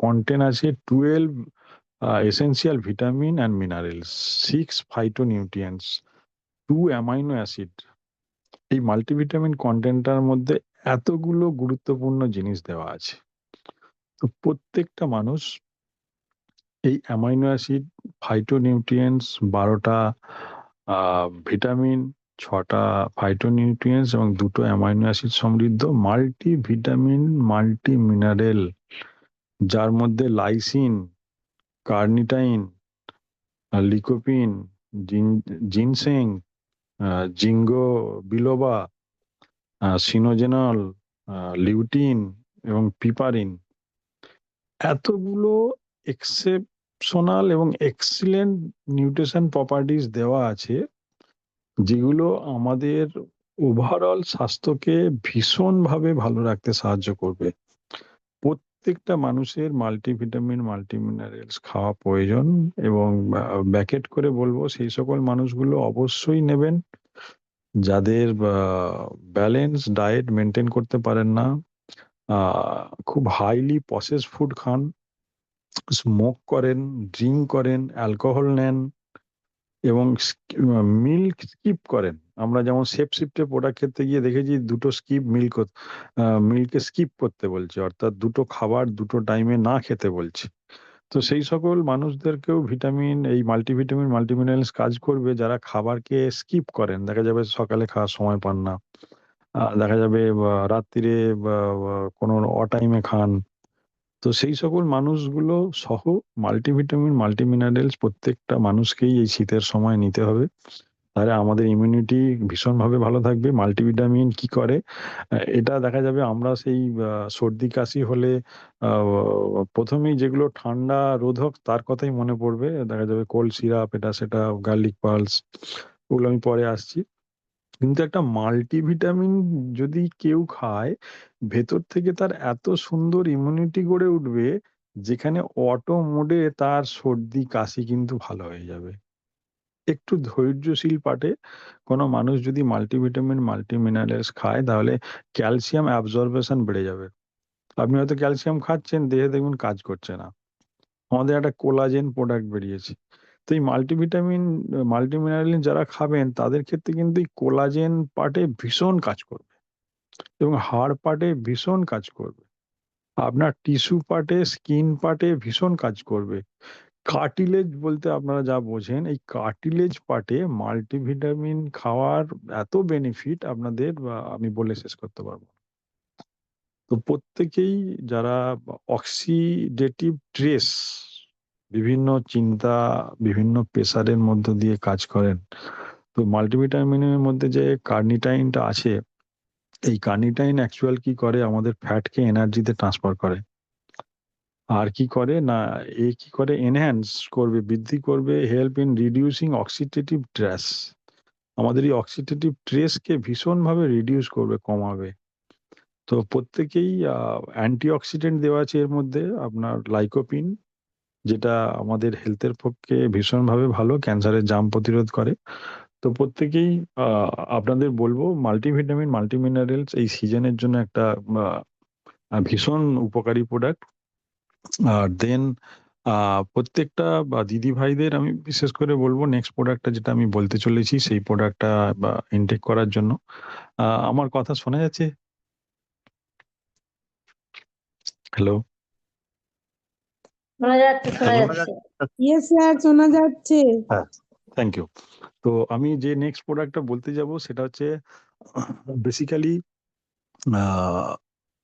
কন্টেন আছে 12 essential vitamin and minerals, 6 phytonutrients, 2 amino acid. এই মাল্টিভিটামিন কন্টেন্টটার মধ্যে এতগুলো গুরুত্বপূর্ণ জিনিস দেওয়া আছে। তো প্রত্যেকটা মানুষ এই অ্যামাইনো অ্যাসিড, ফাইটোনিউট্রিয়েন্টস, 12টা ভিটামিন, 6টা ফাইটোনিউট্রিয়েন্টস এবং 2টো অ্যামাইনো অ্যাসিড সমৃদ্ধ মাল্টিভিটামিন, মাল্টি মিনারেল, যার মধ্যে lysine, carnitine, lycopene, ginseng, ginkgo biloba, সিনোজেনল, লিউটিন এবং পিপারিন, এতগুলো এক্সেপশনাল এবং এক্সিলেন্ট নিউট্রিশন প্রপার্টিজ দেওয়া আছে, যেগুলো আমাদের ওভারঅল স্বাস্থ্যকে ভীষণভাবে ভালো রাখতে সাহায্য করবে। প্রত্যেকটা মানুষের মাল্টিভিটামিন, মাল্টিমিনারেলস খাওয়া প্রয়োজন, এবং ব্যাকেট করে বলবো সেই সকল মানুষগুলো অবশ্যই নেবেন যাদের ব্যালেন্স ডায়েট মেনটেন করতে পারেন না, খুব হাইলি প্রসেস ফুড খান, স্মোক করেন, ড্রিঙ্ক করেন, অ্যালকোহল নেন এবং মিল্ক স্কিপ করেন। আমরা যেমন সেফ শিফটে প্রোডাক্ট খেতে গিয়ে দেখেছি দুটো মিল্কে স্কিপ করতে বলছে, অর্থাৎ দুটো খাবার দুটো টাইমে না খেতে বলছে। তো সেই সকল মানুষদেরকেও এই মাল্টিভিটামিন, মাল্টিমিনারেলস কাজ করবে যারা খাবারকে স্কিপ করেন। দেখা যাবে সকালে খাওয়ার সময় পান না, দেখা যাবে রাত্রিরে কোনো অটাইমে খান। তো সেই সকল মানুষগুলো সহ মাল্টিভিটামিন, মাল্টিমিনারেলস প্রত্যেকটা মানুষকেই এই শীতের সময় নিতে হবে, তাহলে আমাদের ইমিউনিটি ভীষণভাবে ভালো থাকবে। মাল্টিভিটামিন কি করে, এটা দেখা যাবে আমরা সেই সর্দি কাশি হলে প্রথমেই যেগুলো ঠান্ডা রোধক তার কথাই মনে পড়বে, দেখা যাবে কোল্ড সিরাপ, এটা সেটা, গার্লিক পালস, ওগুলো আমি পরে আসছি। কিন্তু একটা মাল্টিভিটামিন যদি কেউ খায়, ভেতর থেকে তার এত সুন্দর ইমিউনিটি গড়ে উঠবে, যেখানে অটো মোডে তার সর্দি কাশি কিন্তু ভালো হয়ে যাবে। একটু ধৈর্যশীল পাটে কোনো মানুষ যদি মাল্টিভিটামিন, মাল্টিমিনারেলস খায়, তাহলে ক্যালসিয়াম অ্যাবজর্বেশন বেড়ে যাবে। আপনি হয়তো ক্যালসিয়াম খাচ্ছেন, দেহে দেখবেন কাজ করছে না। আমাদের একটা কোলাজেন প্রোডাক্ট বেরিয়েছে। তো এই মাল্টিভিটামিন, মাল্টিমিনারেল যারা খাবেন তাদের ক্ষেত্রে কিন্তু এই কোলাজেন পার্টে ভীষণ কাজ করবে এবং হাড় পার্টে ভীষণ কাজ করবে, আপনার টিস্যু পার্টে, স্কিন পার্টে ভীষণ কাজ করবে। কার্টিলেজ বলতে আপনারা যা বোঝেন, এই কার্টিলেজ পার্টে মাল্টিভিটামিন খাওয়ার এত বেনিফিট আপনাদের আমি বলে শেষ করতে পারবো না। তো প্রত্যেকেই যারা অক্সিডেটিভ স্ট্রেস, বিভিন্ন চিন্তা, বিভিন্ন প্রেসারের মধ্য দিয়ে কাজ করেন, তো মাল্টিভিটামিনের মধ্যে যে কার্নিটাইনটা আছে, এই কার্নিটাইন অ্যাকচুয়াল কি করে, আমাদের ফ্যাটকে এনার্জিতে ট্রান্সফার করে। আর কি করে না, কি করে, এনহ্যান্স করবে, বৃদ্ধি করবে, help in reducing oxidative stress. আমাদের এই অক্সিডেটিভ স্ট্রেসকে ভীষণভাবে রিডিউস করবে, কমাবে। তো প্রত্যেকেই অ্যান্টিঅক্সিডেন্ট দেওয়া আছে এর মধ্যে, আপনার লাইকোপিন, যেটা আমাদের হেলথের পক্ষে ভীষণভাবে ভালো, ক্যান্সারের জার্ম প্রতিরোধ করে। তো প্রত্যেকেই আপনাদের বলবো মাল্টিভিটামিন, মাল্টিমিনারেলস এই সিজনের জন্য একটা ভীষণ উপকারী প্রোডাক্ট। আর দেন প্রত্যেকটা দিদি ভাইদের আমি বিশেষ করে বলবো নেক্সট প্রোডাক্টটা যেটা আমি বলতে চলেছি সেই প্রোডাক্টটা ইনটেক করার জন্য। আমার কথা শোনা যাচ্ছে? হ্যালো? শোনা যাচ্ছে, শোনা হ্যালো? যাচ্ছে। ইয়েস স্যার, শোনা যাচ্ছে। হ্যাঁ, থ্যাংক ইউ। তো আমি যে নেক্সট প্রোডাক্টটা বলতে যাব সেটা হচ্ছে বেসিক্যালি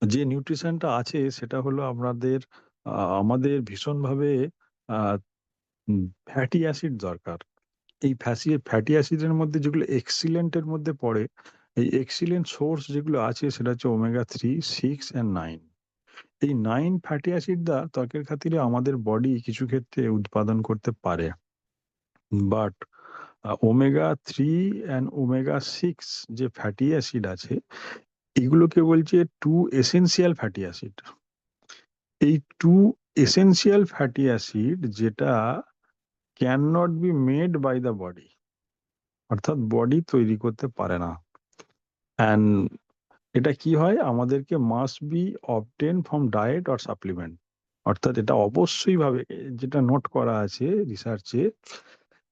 যে নিউট্রিশনটা আছে সেটা হলো আমাদের ভীষণভাবে ফ্যাটি অ্যাসিড দরকার। এই ফ্যাটি অ্যাসিডের মধ্যে যেগুলো এক্সিলেন্টের মধ্যে পড়ে, এই এক্সিলেন্ট সোর্স যেগুলো আছে সেটা হচ্ছে omega-3, 6 and 9। এই 9 ফ্যাটি অ্যাসিড ত্বকের খাতিরে আমাদের বডি কিছু ক্ষেত্রে উৎপাদন করতে পারে, বাট omega-3 and omega-6 যে ফ্যাটি অ্যাসিড আছে এগুলোকে বলছে 2 এসেনশিয়াল ফ্যাটি অ্যাসিড। এই 2 এসেনশিয়াল ফ্যাটি অ্যাসিড যেটা can not be made by the body, অর্থাৎ বডি তৈরি করতে পারে না। অ্যান্ড এটা কি হয়, আমাদেরকে must be obtain from diet or supplement. অর্থাৎ এটা অবশ্যই ভাবে যেটা নোট করা আছে রিসার্চে,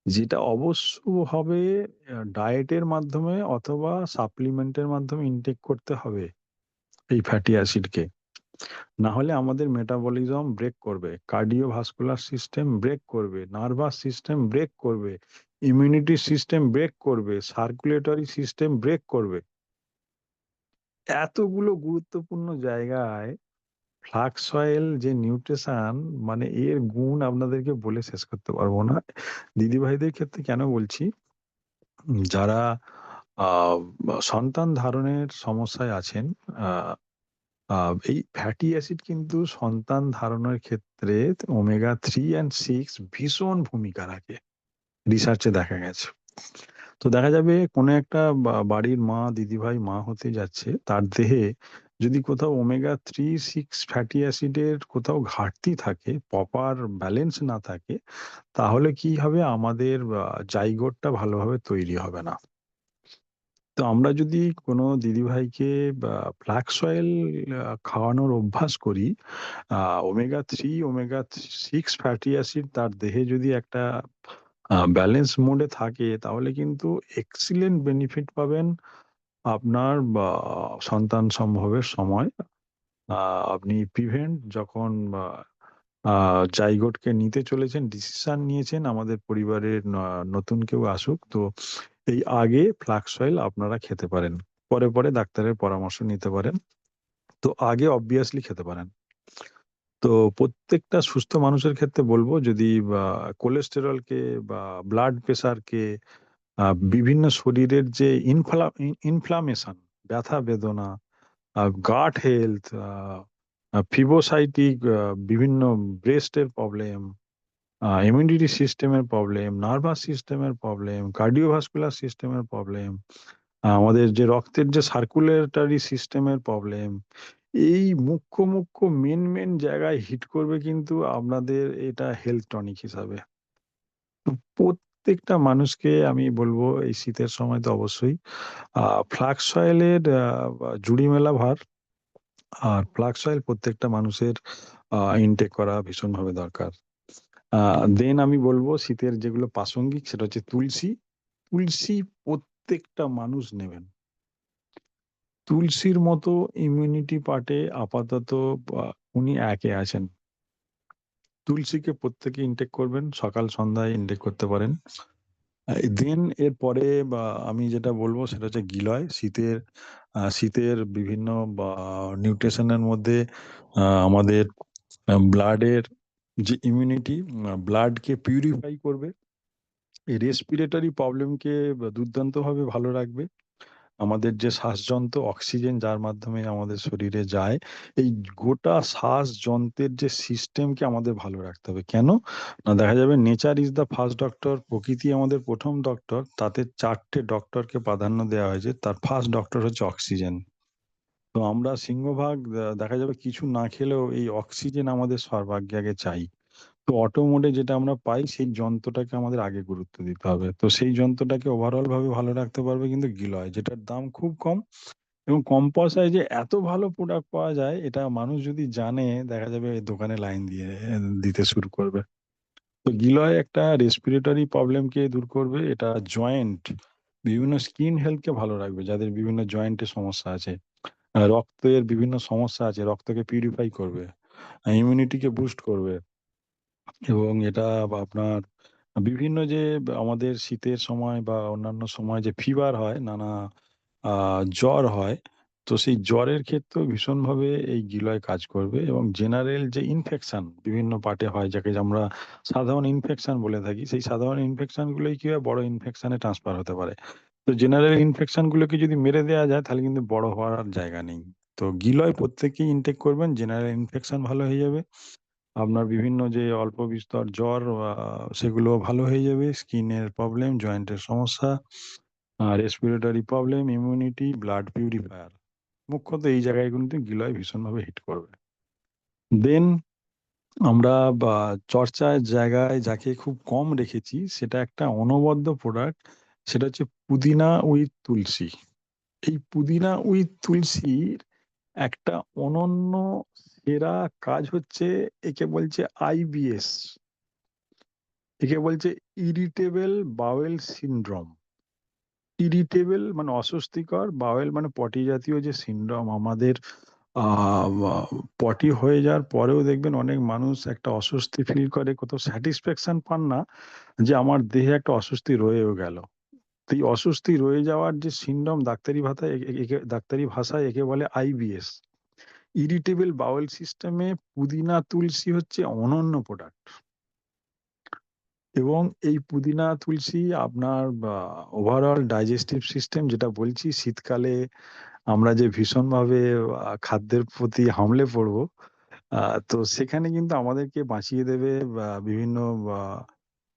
যেটা অবশ্য হবে ডায়েটের মাধ্যমে অথবা সাপ্লিমেন্টের মাধ্যমে ইনটেক করতে হবে এই ফ্যাটি অ্যাসিডকে। না হলে আমাদের মেটাবলিজম ব্রেক করবে, কার্ডিওভাস্কুলার সিস্টেম ব্রেক করবে, নার্ভাস সিস্টেম ব্রেক করবে, ইমিউনিটি সিস্টেম ব্রেক করবে, সার্কুলেটরি সিস্টেম ব্রেক করবে। এতগুলো গুরুত্বপূর্ণ জায়গায় ফ্লাক্স সয়েল যে নিউট্রিশন, মানে এর গুণ আপনাদেরকে বলে শেষ করতে পারবো না। দিদিভাইদের ক্ষেত্রে কেন বলছি, যারা আহ সন্তান ধারণের সমস্যায় আছেন, এই ফ্যাটি অ্যাসিড কিন্তু সন্তান ধারণের ক্ষেত্রে omega-3 and 6 ভীষণ ভূমিকা রাখে, রিসার্চে দেখা গেছে। তো দেখা যাবে কোনো একটা বাড়ির মা, দিদিভাই মা হতে যাচ্ছে, তার দেহে যদি কোথাও omega-3, 6 ফ্যাটি অ্যাসিডের কোথাও ঘাটতি থাকে, প্রপার ব্যালেন্স না থাকে, তাহলে কি হবে, আমাদের জাইগোটটা ভালোভাবে তৈরি হবে না। তো আমরা যদি কোনো দিদিভাইকে ফ্লাক্স অয়েল খাওয়ানোর অভ্যাস করি, omega-3, omega-6 ফ্যাটি অ্যাসিড তার দেহে যদি একটা ব্যালেন্স মোডে থাকে, তাহলে কিন্তু এক্সিলেন্ট বেনিফিট পাবেন আপনার সন্তান সম্ভবের সময়। আপনি প্রিভেন্ট যখন জাইগোটকে নিতে চলেছেন, ডিসিশন নিয়েছেন আমাদের পরিবারের নতুন কেউ আসুক, তো এই আগে ফ্লাক্স অয়েল আপনারা খেতে পারেন, পরে পরে ডাক্তারের পরামর্শ নিতে পারেন, তো আগে অবভিয়াসলি খেতে পারেন। তো প্রত্যেকটা সুস্থ মানুষের ক্ষেত্রে বলবো, যদি কোলেস্টেরলকে বা ব্লাড প্রেশারকে, বিভিন্ন শরীরের যে ইনফ্লামেশন, ব্যথা বেদনা, গাট হেলথ, ফিবোসাইটিক, বিভিন্ন ব্রেস্টের প্রবলেম, ইমিউনিটি সিস্টেমের প্রবলেম, নার্ভাস সিস্টেমের প্রবলেম, কার্ডিওভাস্কুলার সিস্টেমের প্রবলেম, আমাদের যে রক্তের যে সার্কুলেটরি সিস্টেমের প্রবলেম, এই মুখ্য মেন জায়গায় হিট করবে কিন্তু আপনাদের এটা হেলথ টনিক হিসাবে। তো প্রত্যেকটা মানুষকে আমি বলবো এই শীতের সময় তো অবশ্যই ফ্লাক্স অয়েলের জুড়ি মেলা ভার, আর ফ্লাক্স অয়েল প্রত্যেকটা মানুষের ইনটেক করা ভীষণভাবে দরকার। দেন আমি বলবো শীতের যেগুলো প্রাসঙ্গিক, সেটা হচ্ছে তুলসী। তুলসী প্রত্যেকটা মানুষ নেবেন। তুলসীর মতো ইমিউনিটি পার্টে আপাতত উনি একে আছেন। তুলসীকে প্রত্যেকে ইনটেক করবেন, সকাল সন্ধ্যায় ইনটেক করতে পারেন। দেন এরপরে আমি যেটা বলবো সেটা হচ্ছে গিলয়। শীতের বিভিন্ন নিউট্রিশনের মধ্যে আমাদের ব্লাডের যে ইমিউনিটি, ব্লাডকে পিউরিফাই করবে, এই রেসপিরেটরি প্রবলেমকে দুর্দান্তভাবে ভালো রাখবে, আমাদের যে শ্বাসযন্ত্র, অক্সিজেন যার মাধ্যমে আমাদের শরীরে যায়, এই গোটা শ্বাসযন্ত্রের যে সিস্টেমকে আমাদের ভালো রাখতে হবে। কেন না, দেখা যাবে nature is the first doctor, প্রকৃতি আমাদের প্রথম ডক্টর, তাতে 4টে ডক্টরকে প্রাধান্য দেওয়া হয়েছে, তার ফার্স্ট ডক্টর হচ্ছে অক্সিজেন। তো আমরা সিংহভাগ দেখা যাবে কিছু না খেলেও এই অক্সিজেন আমাদের সর্বাগ্যে আগে চাই। তো অটো মোডে যেটা আমরা পাই সেই যন্ত্রটাকে আমাদের আগে গুরুত্ব দিতে হবে। তো সেই যন্ত্রটাকে ওভারঅল ভাবে ভালো রাখতে পারবে কিন্তু গিলয়, যেটার দাম খুব কম এবং কম পয়সায় যে এত ভালো প্রোডাক্ট পাওয়া যায়, এটা মানুষ যদি জানে, দেখা যাবে দোকানে লাইন দিতে শুরু করবে। তো গিলয় একটা রেসপিরেটরি প্রবলেমকে দূর করবে, এটা জয়েন্ট, বিভিন্ন স্কিন হেলথকে ভালো রাখবে, যাদের বিভিন্ন জয়েন্টে সমস্যা আছে, রক্তের বিভিন্ন সমস্যা আছে, রক্তকে পিউরিফাই করবে, ইমিউনিটিকে বুস্ট করবে। এবং এটা আপনার বিভিন্ন যে আমাদের শীতের সময় বা অন্যান্য সময় যে ফিভার হয়, নানা জ্বর হয়, তো সেই জ্বরের ক্ষেত্রেও ভীষণভাবে এই গিলয় কাজ করবে। এবং জেনারেল যে ইনফেকশন বিভিন্ন পার্টে হয়, যাকে আমরা সাধারণ ইনফেকশন বলে থাকি, সেই সাধারণ ইনফেকশন গুলোই কি হয়, বড় ইনফেকশনে ট্রান্সফার হতে পারে। তো জেনারেল ইনফেকশন গুলোকে যদি মেরে দেওয়া যায়, তাহলে কিন্তু বড় হওয়ার আর জায়গা নেই। তো গিলয় প্রত্যেকেই ইনটেক করবেন, জেনারেল ইনফেকশন ভালো হয়ে যাবে, আপনার বিভিন্ন যে অল্প বিস্তর জ্বর সেগুলো ভালো হয়ে যাবে, স্কিনের প্রবলেম, জয়েন্টের সমস্যা, respiratory problem, immunity, blood purifier, মুখ্যত এই জায়গাগুলোতে গিলয় ভীষণভাবে হিট করবে। দেন আমরা চর্চার জায়গায় যাকে খুব কম রেখেছি, সেটা একটা অনবদ্য প্রোডাক্ট, সেটা হচ্ছে পুদিনা উইথ তুলসী। এই পুদিনা উইথ তুলসীর একটা অনন্য সেরা কাজ হচ্ছে, একে বলছে আইবিএস, একে বলছে ইরিটেবল বাওয়েল সিনড্রোম। ইরিটেবল মানে অস্বস্তিকর, বাওয়েল মানে পটি জাতীয় যে সিনড্রোম আমাদের, পটি হয়ে যাওয়ার পরেও দেখবেন অনেক মানুষ একটা অস্বস্তি ফিল করে, কোথাও স্যাটিসফ্যাকশন পান না যে আমার দেহে একটা অস্বস্তি রয়েও গেল। তো এই অস্বস্তি রয়ে যাওয়ার যে সিনড্রোম, ডাক্তারি ভাষায় একে বলে আইবিএস, ইরিটেবল বাওয়েল সিস্টেমে পুদিনা তুলসী হচ্ছে অনন্য প্রোডাক্ট। এবং এই পুদিনা তুলসী আপনার ওভারঅল ডাইজেস্টিভ সিস্টেম, যেটা বলছি শীতকালে আমরা যে ভীষণভাবে খাদ্যের প্রতি হামলে পড়বো, তো সেখানে কিন্তু আমাদেরকে বাঁচিয়ে দেবে, বিভিন্ন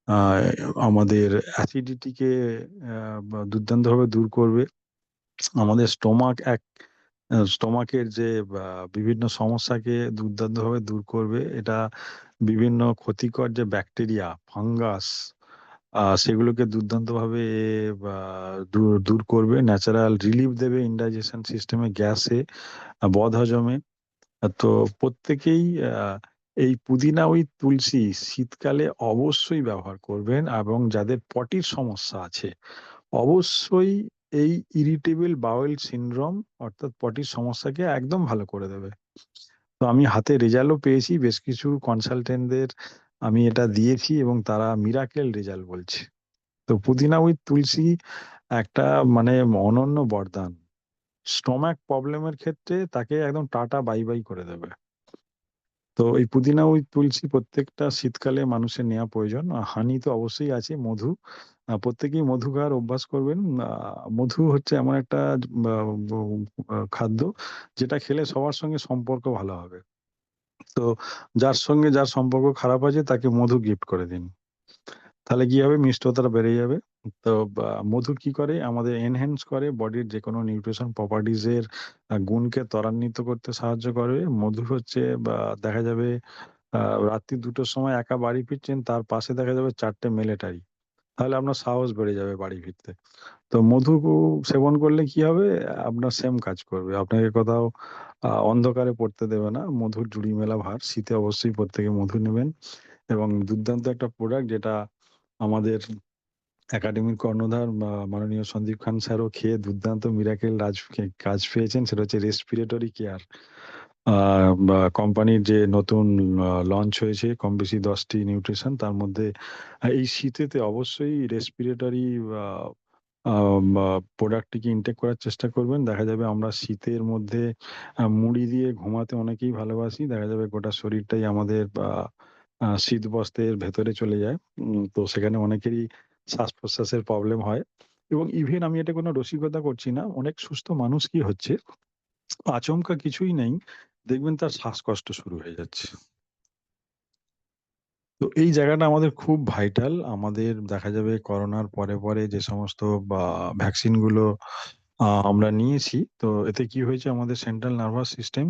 আহ, আমাদের অ্যাসিডিটিকে দুর্দান্তভাবে দূর করবে, আমাদের স্টোমাকের যে বিভিন্ন সমস্যাকে দুর্দান্তভাবে দূর করবে। এটা বিভিন্ন ক্ষতিকর যে ব্যাকটেরিয়া, ফাঙ্গাস, সেগুলোকে দুর্দান্তভাবে দূর দূর করবে, ন্যাচারাল রিলিফ দেবে ইনডাইজেশন সিস্টেমে, গ্যাসে, বদহজমে। তো প্রত্যেকেই এই পুদিনা উইথ তুলসী শীতকালে অবশ্যই ব্যবহার করবেন, এবং যাদের পটির সমস্যা আছে অবশ্যই এই ইরিটেবল বাওয়েল সিনড্রোম অর্থাৎ পটির সমস্যাকে একদম ভালো করে দেবে। তো আমি হাতে রেজাল্টও পেয়েছি, বেশ কিছু কনসালটেন্টদের আমি এটা দিয়েছি এবং তারা মিরাকেল রেজাল্ট বলছে। তো পুদিনা উইথ তুলসী একটা মানে অনন্য বরদান, স্টোমাক প্রবলেমের ক্ষেত্রে তাকে একদম টাটা বাই বাই করে দেবে। তো এই পুদিনা উইথ তুলসী প্রত্যেকটা শীতকালে মানুষের নেওয়া প্রয়োজন। হানি তো অবশ্যই আছে, মধু, প্রত্যেকেই মধু খাওয়ার অভ্যাস করবেন। মধু হচ্ছে এমন একটা খাদ্য, যেটা খেলে সবার সঙ্গে সম্পর্ক ভালো হবে। তো যার সঙ্গে যার সম্পর্ক খারাপ আছে, তাকে মধু গিফট করে দিন, তাহলে কি হবে, মিষ্টতাটা বেড়ে যাবে। তো মধু কি করে, আমাদের এনহ্যান্স করে, বডির যে কোনো নিউট্রিশন প্রপার্টিজ এর গুণকে ত্বরান্বিত করতে সাহায্য করে। মধু হচ্ছে দেখা যাবে রাত্রি 2টোর সময় একা বাড়ি ফিরছেন, তার পাশে দেখা যাবে 4টে মিলিটারি, তাহলে আপনার সাহস বেড়ে যাবে বাড়ি ফিরতে। তো মধু সেবন করলে কি হবে, আপনার সেম কাজ করবে, আপনাকে কোথাও অন্ধকারে পড়তে দেবে না। মধুর জুড়ি মেলা ভার, শীতে অবশ্যই প্রত্যেকে মধু নেবেন। এবং দুর্দান্ত একটা প্রোডাক্ট, যেটা আমাদের একাডেমির কর্ণধার মাননীয় সন্দীপ খান স্যারও খেয়ে দুর্দান্ত মিরাকেল কাজ পেয়েছেন, সেটা হচ্ছে রেসপিরেটরি কেয়ার। বা কোম্পানির যে নতুন লঞ্চ হয়েছে কম বেশি 10টি নিউট্রিশন, তার মধ্যে এই শীতেতে অবশ্যই রেসপিরেটরি প্রোডাক্টটিকে ইনটেক করার চেষ্টা করবেন। দেখা যাবে আমরা শীতের মধ্যে মুড়ি দিয়ে ঘুমাতে অনেকেই ভালোবাসি, দেখা যাবে গোটা শরীরটাই আমাদের শীত বস্ত্রের ভেতরে চলে যায়। তো সেখানে অনেকেরই শ্বাস প্রশ্বাসের প্রবলেম হয়। এবং ইভেন আমি এটা কোনো রসিকতা করছি না, অনেক সুস্থ মানুষ কি হচ্ছে, আচমকা কিছুই নেই, দেখবেন তার শ্বাসকষ্ট শুরু হয়ে যাচ্ছে। তো এই জায়গাটা আমাদের খুব ভাইটাল। আমাদের দেখা যাবে করোনার পরে পরে যে সমস্ত ভ্যাকসিন গুলো আমরা নিয়েছি, তো এতে কি হয়েছে, আমাদের সেন্ট্রাল নার্ভাস সিস্টেম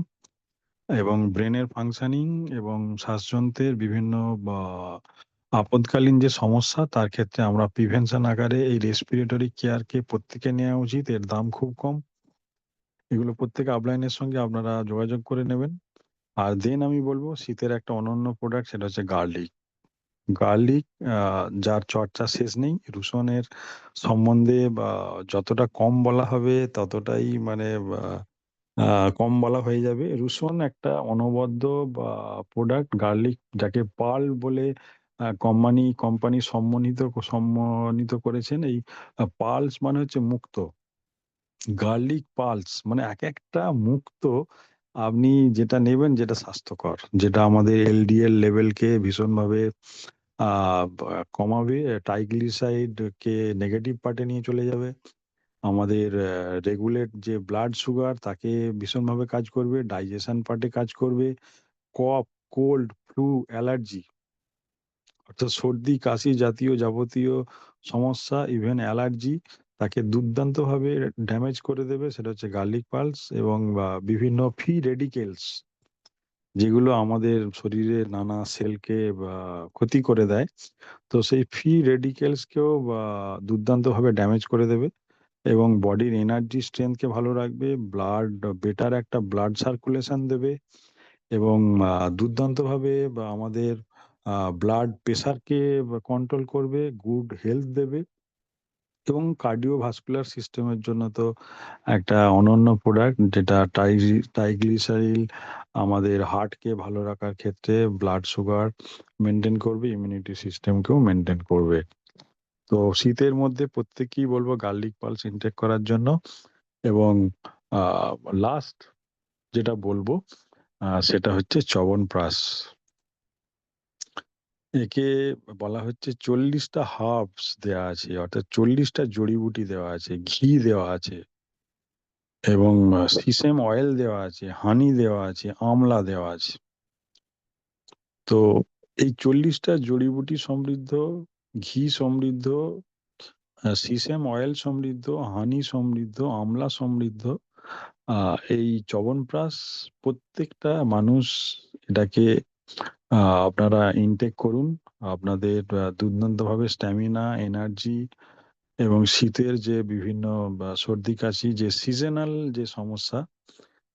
এবং ব্রেনের ফাংশনিং এবং শ্বাসযন্ত্রের বিভিন্ন আপদকালীন যে সমস্যা, তার ক্ষেত্রে আমরা প্রিভেনশন আকারে এই রেসপিরেটরি কেয়ারকে প্রত্যেকে নেওয়া উচিত। এর দাম খুব কম এগুলো প্রত্যেক আপলাইনের সঙ্গে আপনারা যোগাযোগ করে নেবেন। আর দেন আমি বলবো শীতের একটা অনন্য প্রোডাক্ট, সেটা হচ্ছে গার্লিক। গার্লিক যার চর্চা শেষ নেই। রসুনের সম্বন্ধে বা যতটা কম বলা হবে ততটাই মানে কম বলা হয়ে যাবে। রসুন একটা অনবদ্য বা প্রোডাক্ট। গার্লিক যাকে পার্ল বলে কোম্পানি সম্মানিত করেছেন। এই পার্লস মানে হচ্ছে মুক্ত। গার্লিক পালস মানে এক একটা মুক্ত। আপনি যেটা নেবেন, যেটা স্বাস্থ্যকর, যেটা আমাদের এলডিএল লেভেলকে ভীষণভাবে কমাবে, ট্রাইগ্লিসাইড কে নেগেটিভ পার্টে নিয়ে চলে যাবে, আমাদের রেগুলেট যে ব্লাড সুগার তাকে ভীষণভাবে কাজ করবে, ডাইজেশন পার্টে কাজ করবে, কফ, কোল্ড, ফ্লু, অ্যালার্জি অর্থাৎ সর্দি কাশি জাতীয় যাবতীয় সমস্যা, ইভেন অ্যালার্জি, তাকে দুর্দান্তভাবে ড্যামেজ করে দেবে। সেটা হচ্ছে গার্লিক পালস। এবং বিভিন্ন ফ্রি রেডিকেলস যেগুলো আমাদের শরীরে নানা সেলকে ক্ষতি করে দেয়, তো সেই ফ্রি রেডিকেলসকেও দুর্দান্তভাবে ড্যামেজ করে দেবে এবং বডির এনার্জি স্ট্রেংথকে ভালো রাখবে, বেটার একটা ব্লাড সার্কুলেশন দেবে এবং দুর্দান্তভাবে আমাদের ব্লাড প্রেশারকে কন্ট্রোল করবে, গুড হেলথ দেবে এবং কার্ডিওভাস্কুলার সিস্টেমের জন্য তো একটা অনন্য প্রোডাক্ট, যেটা ট্রাইগ্লিসারিল আমাদের হার্টকে ভালো রাখার ক্ষেত্রে ব্লাড সুগার মেনটেন করবে, ইমিউনিটি সিস্টেমকেও মেনটেন করবে। তো শীতের মধ্যে প্রত্যেককেই বলবো গার্লিক পালস ইনটেক করার জন্য। এবং লাস্ট যেটা বলবো সেটা হচ্ছে চ্যবনপ্রাশ। একে বলা হচ্ছে 40টা হার্বস দেওয়া আছে, অর্থাৎ 40টা জড়িবুটি দেওয়া আছে, ঘি দেওয়া আছে এবং সিসেম অয়েল দেওয়া আছে, হানি দেওয়া আছে, আমলা দেওয়া আছে। তো এই 40টা জড়িবুটি সমৃদ্ধ, ঘি সমৃদ্ধ, সিসেম অয়েল সমৃদ্ধ, হানি সমৃদ্ধ, আমলা সমৃদ্ধ এই চ্যবনপ্রাশ প্রত্যেকটা মানুষ এটাকে আপনারা ইনটেক করুন। আপনাদের দুর্দান্তভাবে স্ট্যামিনা, এনার্জি এবং শীতের যে বিভিন্ন সর্দি কাশি যে সিজনাল যে সমস্যা,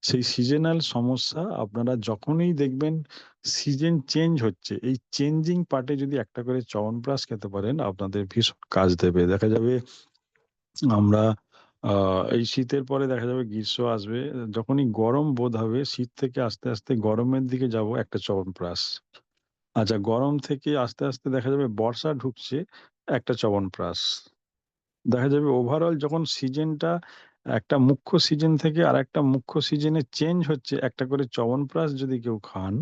সেই সিজনাল সমস্যা আপনারা যখনই দেখবেন সিজন চেঞ্জ হচ্ছে, এই চেঞ্জিং পার্টে যদি একটা করে চ্যবনপ্রাশ খেতে পারেন আপনাদের ভীষণ কাজ দেবে। দেখা যাবে আমরা এই শীতের পরে দেখা যাবে গ্রীষ্ম আসবে, যখনই গরম বোধ হবে, শীত থেকে আস্তে আস্তে গরমের দিকে যাব, একটা চ্যবনপ্রাশ। আচ্ছা, গরম থেকে আস্তে আস্তে দেখা যাবে বর্ষা ঢুকছে, একটা চ্যবনপ্রাশ। দেখা যাবে ওভারঅল যখন সিজনটা একটা মুখ্য সিজন থেকে আর একটা মুখ্য সিজনে চেঞ্জ হচ্ছে, একটা করে চ্যবনপ্রাশ যদি কেউ খান,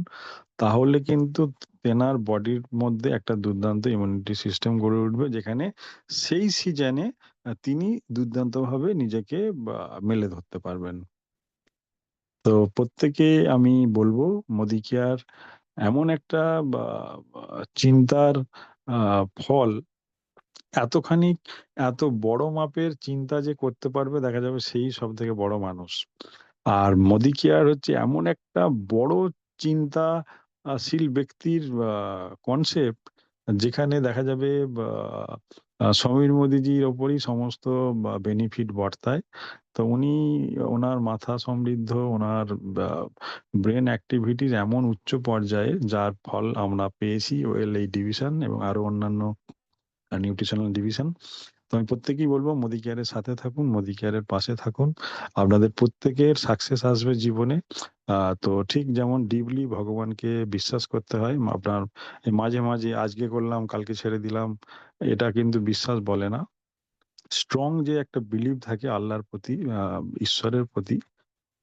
তাহলে কিন্তু তেনার বডির মধ্যে একটা দুর্দান্ত ইমিউনিটি সিস্টেম গড়ে উঠবে, যেখানে সেই সিজনে তিনি দুর্দান্তভাবে নিজেকে মেলে ধরতে পারবেন। তো প্রত্যেকে আমি বলবো মোদি কেয়ার এমন একটা বা বা চিন্তার ফল, এতখানি এত বড় মাপের চিন্তা যে করতে পারবে দেখা যাবে সেই সব থেকে বড় মানুষ। আর মোদি কেয়ার হচ্ছে এমন একটা বড় চিন্তাশীল ব্যক্তির কনসেপ্ট, যেখানে দেখা যাবে সমীর মোদিজির ওপরই সমস্ত বেনিফিট বর্তায়। তো উনি, ওনার মাথা সমৃদ্ধ, ওনার ব্রেন অ্যাক্টিভিটির এমন উচ্চ পর্যায়ে, যার ফল আমরা পেয়েছি ওয়েল এই ডিভিশন এবং আরো অন্যান্য নিউট্রিশনাল ডিভিশন। তো আমি প্রত্যেকেই বলবো মোদি কেয়ারের সাথে থাকুন, মোদি কেয়ারের পাশে থাকুন, আপনাদের প্রত্যেকের সাকসেস আসবে জীবনে। তো ঠিক যেমন ডিপলি ভগবানকে বিশ্বাস করতে হয়, আপনার এই মাঝে মাঝে আজকে করলাম কালকে ছেড়ে দিলাম, এটা কিন্তু বিশ্বাস বলে না। স্ট্রং যে একটা বিলিভ থাকে আল্লাহর প্রতি, ঈশ্বরের প্রতি,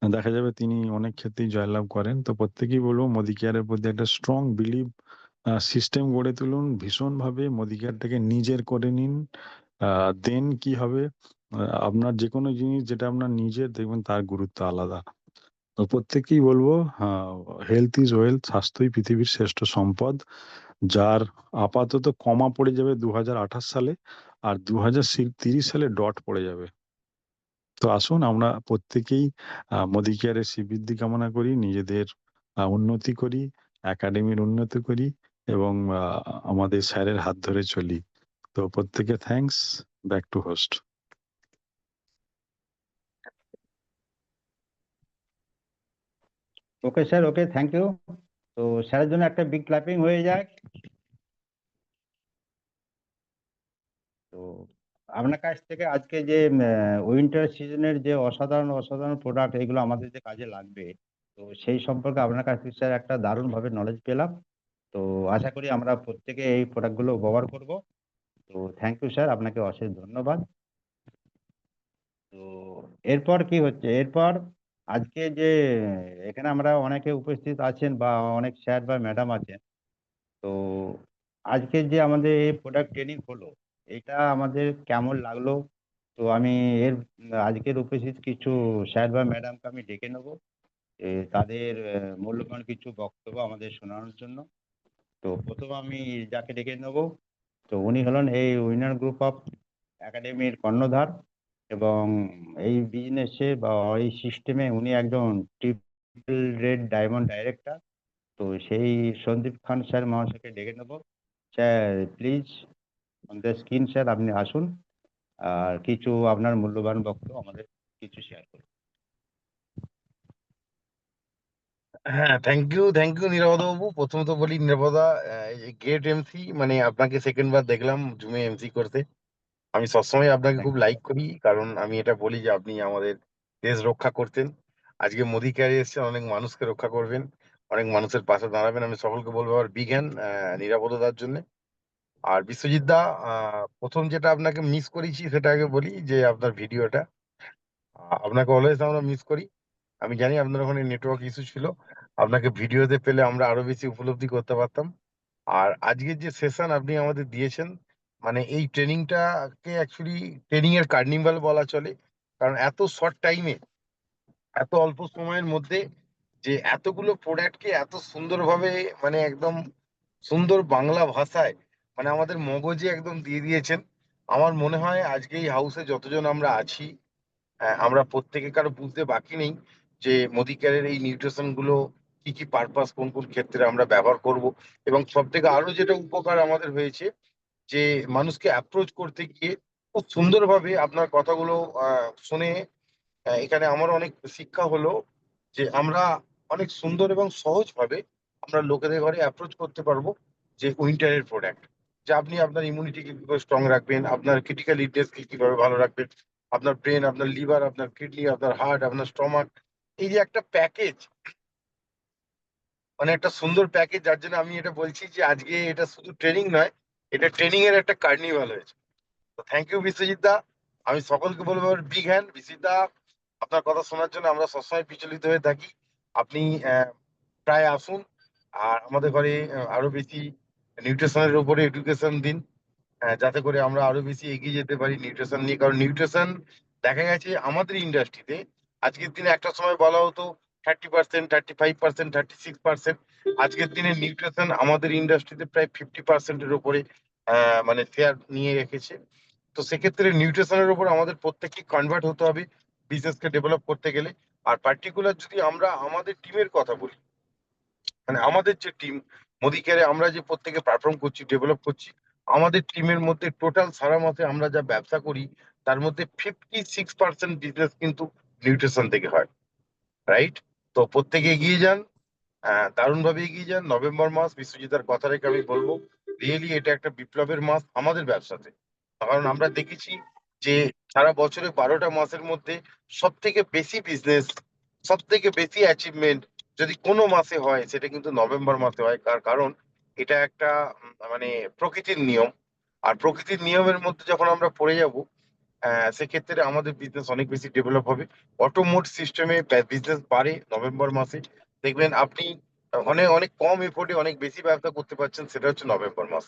দেখা যাবে তিনি অনেক ক্ষেত্রেই জয়লাভ করেন। তো প্রত্যেকেই বলবো মোদি কেয়ারের প্রতি একটা স্ট্রং বিলিভ সিস্টেম গড়ে তুলুন, ভীষণভাবে মোদি কেয়ারটাকে নিজের করে নিন। দেন কি হবে, আপনার যে কোনো জিনিস যেটা আপনার নিজের, দেখবেন তার গুরুত্ব আলাদা। তো প্রত্যেককেই বলবো হেলথ ইজ ওয়েলথ, স্বাস্থ্যই পৃথিবীর শ্রেষ্ঠ সম্পদ, যার আপাতত কমা পড়ে যাবে 2028 সালে, আর 2030 সালে ডট পড়ে যাবে। তো আসুন আমরা প্রত্যেকেই মোদি কেয়ারের শ্রীবৃদ্ধি কামনা করি, নিজেদের উন্নতি করি, একাডেমির উন্নতি করি এবং আমাদের স্যারের হাত ধরে চলি। তো প্রত্যেকে thanks, back to host. Okay sir, okay, thank you. তো স্যারের জন্য একটা বিগ ক্ল্যাপিং হয়ে যাক। তো আপনার কাছ থেকে আজকে যে উইন্টার সিজনের যে অসাধারণ অসাধারণ প্রোডাক্ট, এগুলো আমাদের যে কাজে লাগবে, তো সেই সম্পর্কে আপনার কাছ থেকে স্যার একটা দারুণভাবে নলেজ পেলাম। তো আশা করি আমরা প্রত্যেকে এই প্রোডাক্টগুলো ব্যবহার করব। তো থ্যাংক ইউ স্যার, আপনাকে অশেষ ধন্যবাদ। তো এরপর কি হচ্ছে, এরপর আজকে যে এখানে আমরা অনেকে উপস্থিত আছেন বা অনেক স্যার বা ম্যাডাম আছেন, তো আজকে যে আমাদের এই প্রোডাক্ট ট্রেনিং হলো, এটা আমাদের কেমন লাগলো? তো আমি এর আজকের উপস্থিত কিছু স্যার বা ম্যাডামকে আমি ডেকে নেবো, তাদের মূল্যবান কিছু বক্তব্য আমাদের শোনানোর জন্য। তো প্রথম আমি যাকে ডেকে নেবো, তো উনি হলেন এই উইনার গ্রুপ অফ একাডেমির কর্ণধার, এবং এই বিজনেসে বা এই সিস্টেমে উনি একজন ট্রিপল রেড ডায়মন্ড ডাইরেক্টর। তো সেই সন্দীপ খান স্যার মহাশয়কে ডেকে নেব। Sir please, on the screen sir আপনি আসুন, আর কিছু আপনার মূল্যবান বক্তব্য আমাদের কিছু শেয়ার করুন। হ্যাঁ, থ্যাংক ইউ নিরাপদা বাবু। প্রথমত বলি নিরাপদা, গ্রেট এমসি, মানে আপনাকে সেকেন্ড বার দেখলাম জুমে এমসি করতে। আমি সবসময় আপনাকে থ্যাংক খুব ইউ। লাইক করি, কারণ আমি এটা বলি যে আপনি আমাদের দেশ রক্ষা করতেন। আজকে মোদি ক্যারি এসছেন, অনেক মানুষকে রক্ষা করবেন, অনেক মানুষের পাশে দাঁড়াবেন। আমি সকলকে বলবো আর বিগ হ্যান্ড নিরাপদতার জন্য। আর বিশ্বজিৎ দা, প্রথম যেটা আপনাকে মিস করেছি সেটা আগে বলি, যে আপনার ভিডিওটা, আপনাকে অলওয়েজ আমরা মিস করি। আমি জানি আপনার ওখানে নেটওয়ার্ক ইস্যু ছিল, আপনাকে ভিডিওতে পেলে আমরা আরো বেশি উপলব্ধি করতে পারতাম। আর আজকের যে সেশন আপনি আমাদের দিয়েছেন, মানে এই ট্রেনিংটাকে অ্যাকচুয়ালি ট্রেনিং এর কার্নিভাল বলা চলে। কারণ এত শর্ট টাইমে, এত অল্প সময়ের মধ্যে, যে এতগুলো প্রোডাক্টকে এত সুন্দরভাবে, মানে একদম সুন্দর বাংলা ভাষায়, মানে আমাদের মগজে একদম দিয়ে দিয়েছেন। আমার মনে হয় আজকে এই হাউসে যতজন আমরা আছি, আমরা প্রত্যেকে কারো বুঝতে বাকি নেই যে মোদি কেয়ারের এই নিউট্রিশন গুলো কি কি পারপাস, কোন কোন ক্ষেত্রে আমরা ব্যবহার করব। এবং সব থেকে আরো যেটা উপকার আমাদের হয়েছে, যে মানুষকে অ্যাপ্রোচ করতে গিয়ে খুব সুন্দরভাবে আপনার কথাগুলো শুনে, এখানে আমার অনেক শিক্ষা হলো যে আমরা অনেক সুন্দর এবং সহজভাবে আমরা লোকেদের ঘরে অ্যাপ্রোচ করতে পারবো, যে উইন্টারের প্রোডাক্ট, যে আপনি আপনার ইমিউনিটিকে কিভাবে স্ট্রং রাখবেন, আপনার ক্রিটিক্যাল ইলনেসকে কিভাবে ভালো রাখবেন, আপনার ব্রেন, আপনার লিভার, আপনার কিডনি, আপনার হার্ট, আপনার স্টমাক, এই যে একটা প্যাকেজ, মানে একটা সুন্দর প্যাকেজ, যার জন্য আমি এটা বলছি যে আজকে এটা শুধু ট্রেনিং নয়, এটা ট্রেনিং এর একটা কার্নিভাল হয়েছে। তো থ্যাংক ইউ বিশ্বজিৎ দা। আমি সকলকে বলবো বিগ হ্যান্ড বিশ্বজিৎ দা। আপনার কথা শোনার জন্য আমরা সবসময় বিচলিত হয়ে থাকি। আপনি প্রায় আসুন, আর আমাদের ঘরে আরো বেশি নিউট্রিশনের উপরে এডুকেশন দিন, যাতে করে আমরা আরো বেশি এগিয়ে যেতে পারি নিউট্রিশন নিয়ে। কারণ নিউট্রিশন দেখা গেছে আমাদের ইন্ডাস্ট্রিতে আজকের দিনে, একটা সময় বলা হতো 30%, 35%, 36%, আজকের দিনে নিউট্রিশন আমাদের ইন্ডাস্ট্রিতে প্রায় 50%-এর উপরে মানে শেয়ার নিয়ে রেখেছে। তো সেক্ষেত্রে নিউট্রিশনের উপর আমাদের প্রত্যেককে কনভার্ট হতে হবে বিজনেসকে ডেভেলপ করতে গেলে। আর পার্টিকুলার যদি আমরা আমাদের টিমের কথা বলি, মানে আমাদের যে টিম মোদি কেয়ারে আমরা যে প্রত্যেকে পারফর্ম করছি, ডেভেলপ করছি, আমাদের টিমের মধ্যে টোটাল সারা মাসে আমরা যা ব্যবসা করি, তার মধ্যে 56% বিজনেস কিন্তু নিউট্রিশন থেকে হয়, রাইট? তো প্রত্যেকে এগিয়ে যান, দারুণভাবে এগিয়ে যান। নভেম্বর মাস, বিশ্বজিতার কথা রেখে আমি বলবো, রিয়েলি এটা একটা বিপ্লবের মাস আমাদের ব্যবসাতে। কারণ আমরা দেখেছি যে সারা বছরে 12টা মাসের মধ্যে সব থেকে বেশি বিজনেস, সব থেকে বেশি অ্যাচিভমেন্ট যদি কোনো মাসে হয়, সেটা কিন্তু নভেম্বর মাসে হয়। কারণ এটা একটা মানে প্রকৃতির নিয়ম। আর প্রকৃতির নিয়মের মধ্যে যখন আমরা পড়ে যাব, সেক্ষেত্রে আমাদের বিজনেস অনেক বেশি ডেভেলপ হবে। অটোমোট সিস্টেমে বিজনেস বাড়ে নভেম্বর মাসে। দেখবেন আপনি অনেক অনেক কম এফোর্টে অনেক বেশি ব্যবসা করতে পারছেন, সেটা হচ্ছে নভেম্বর মাস।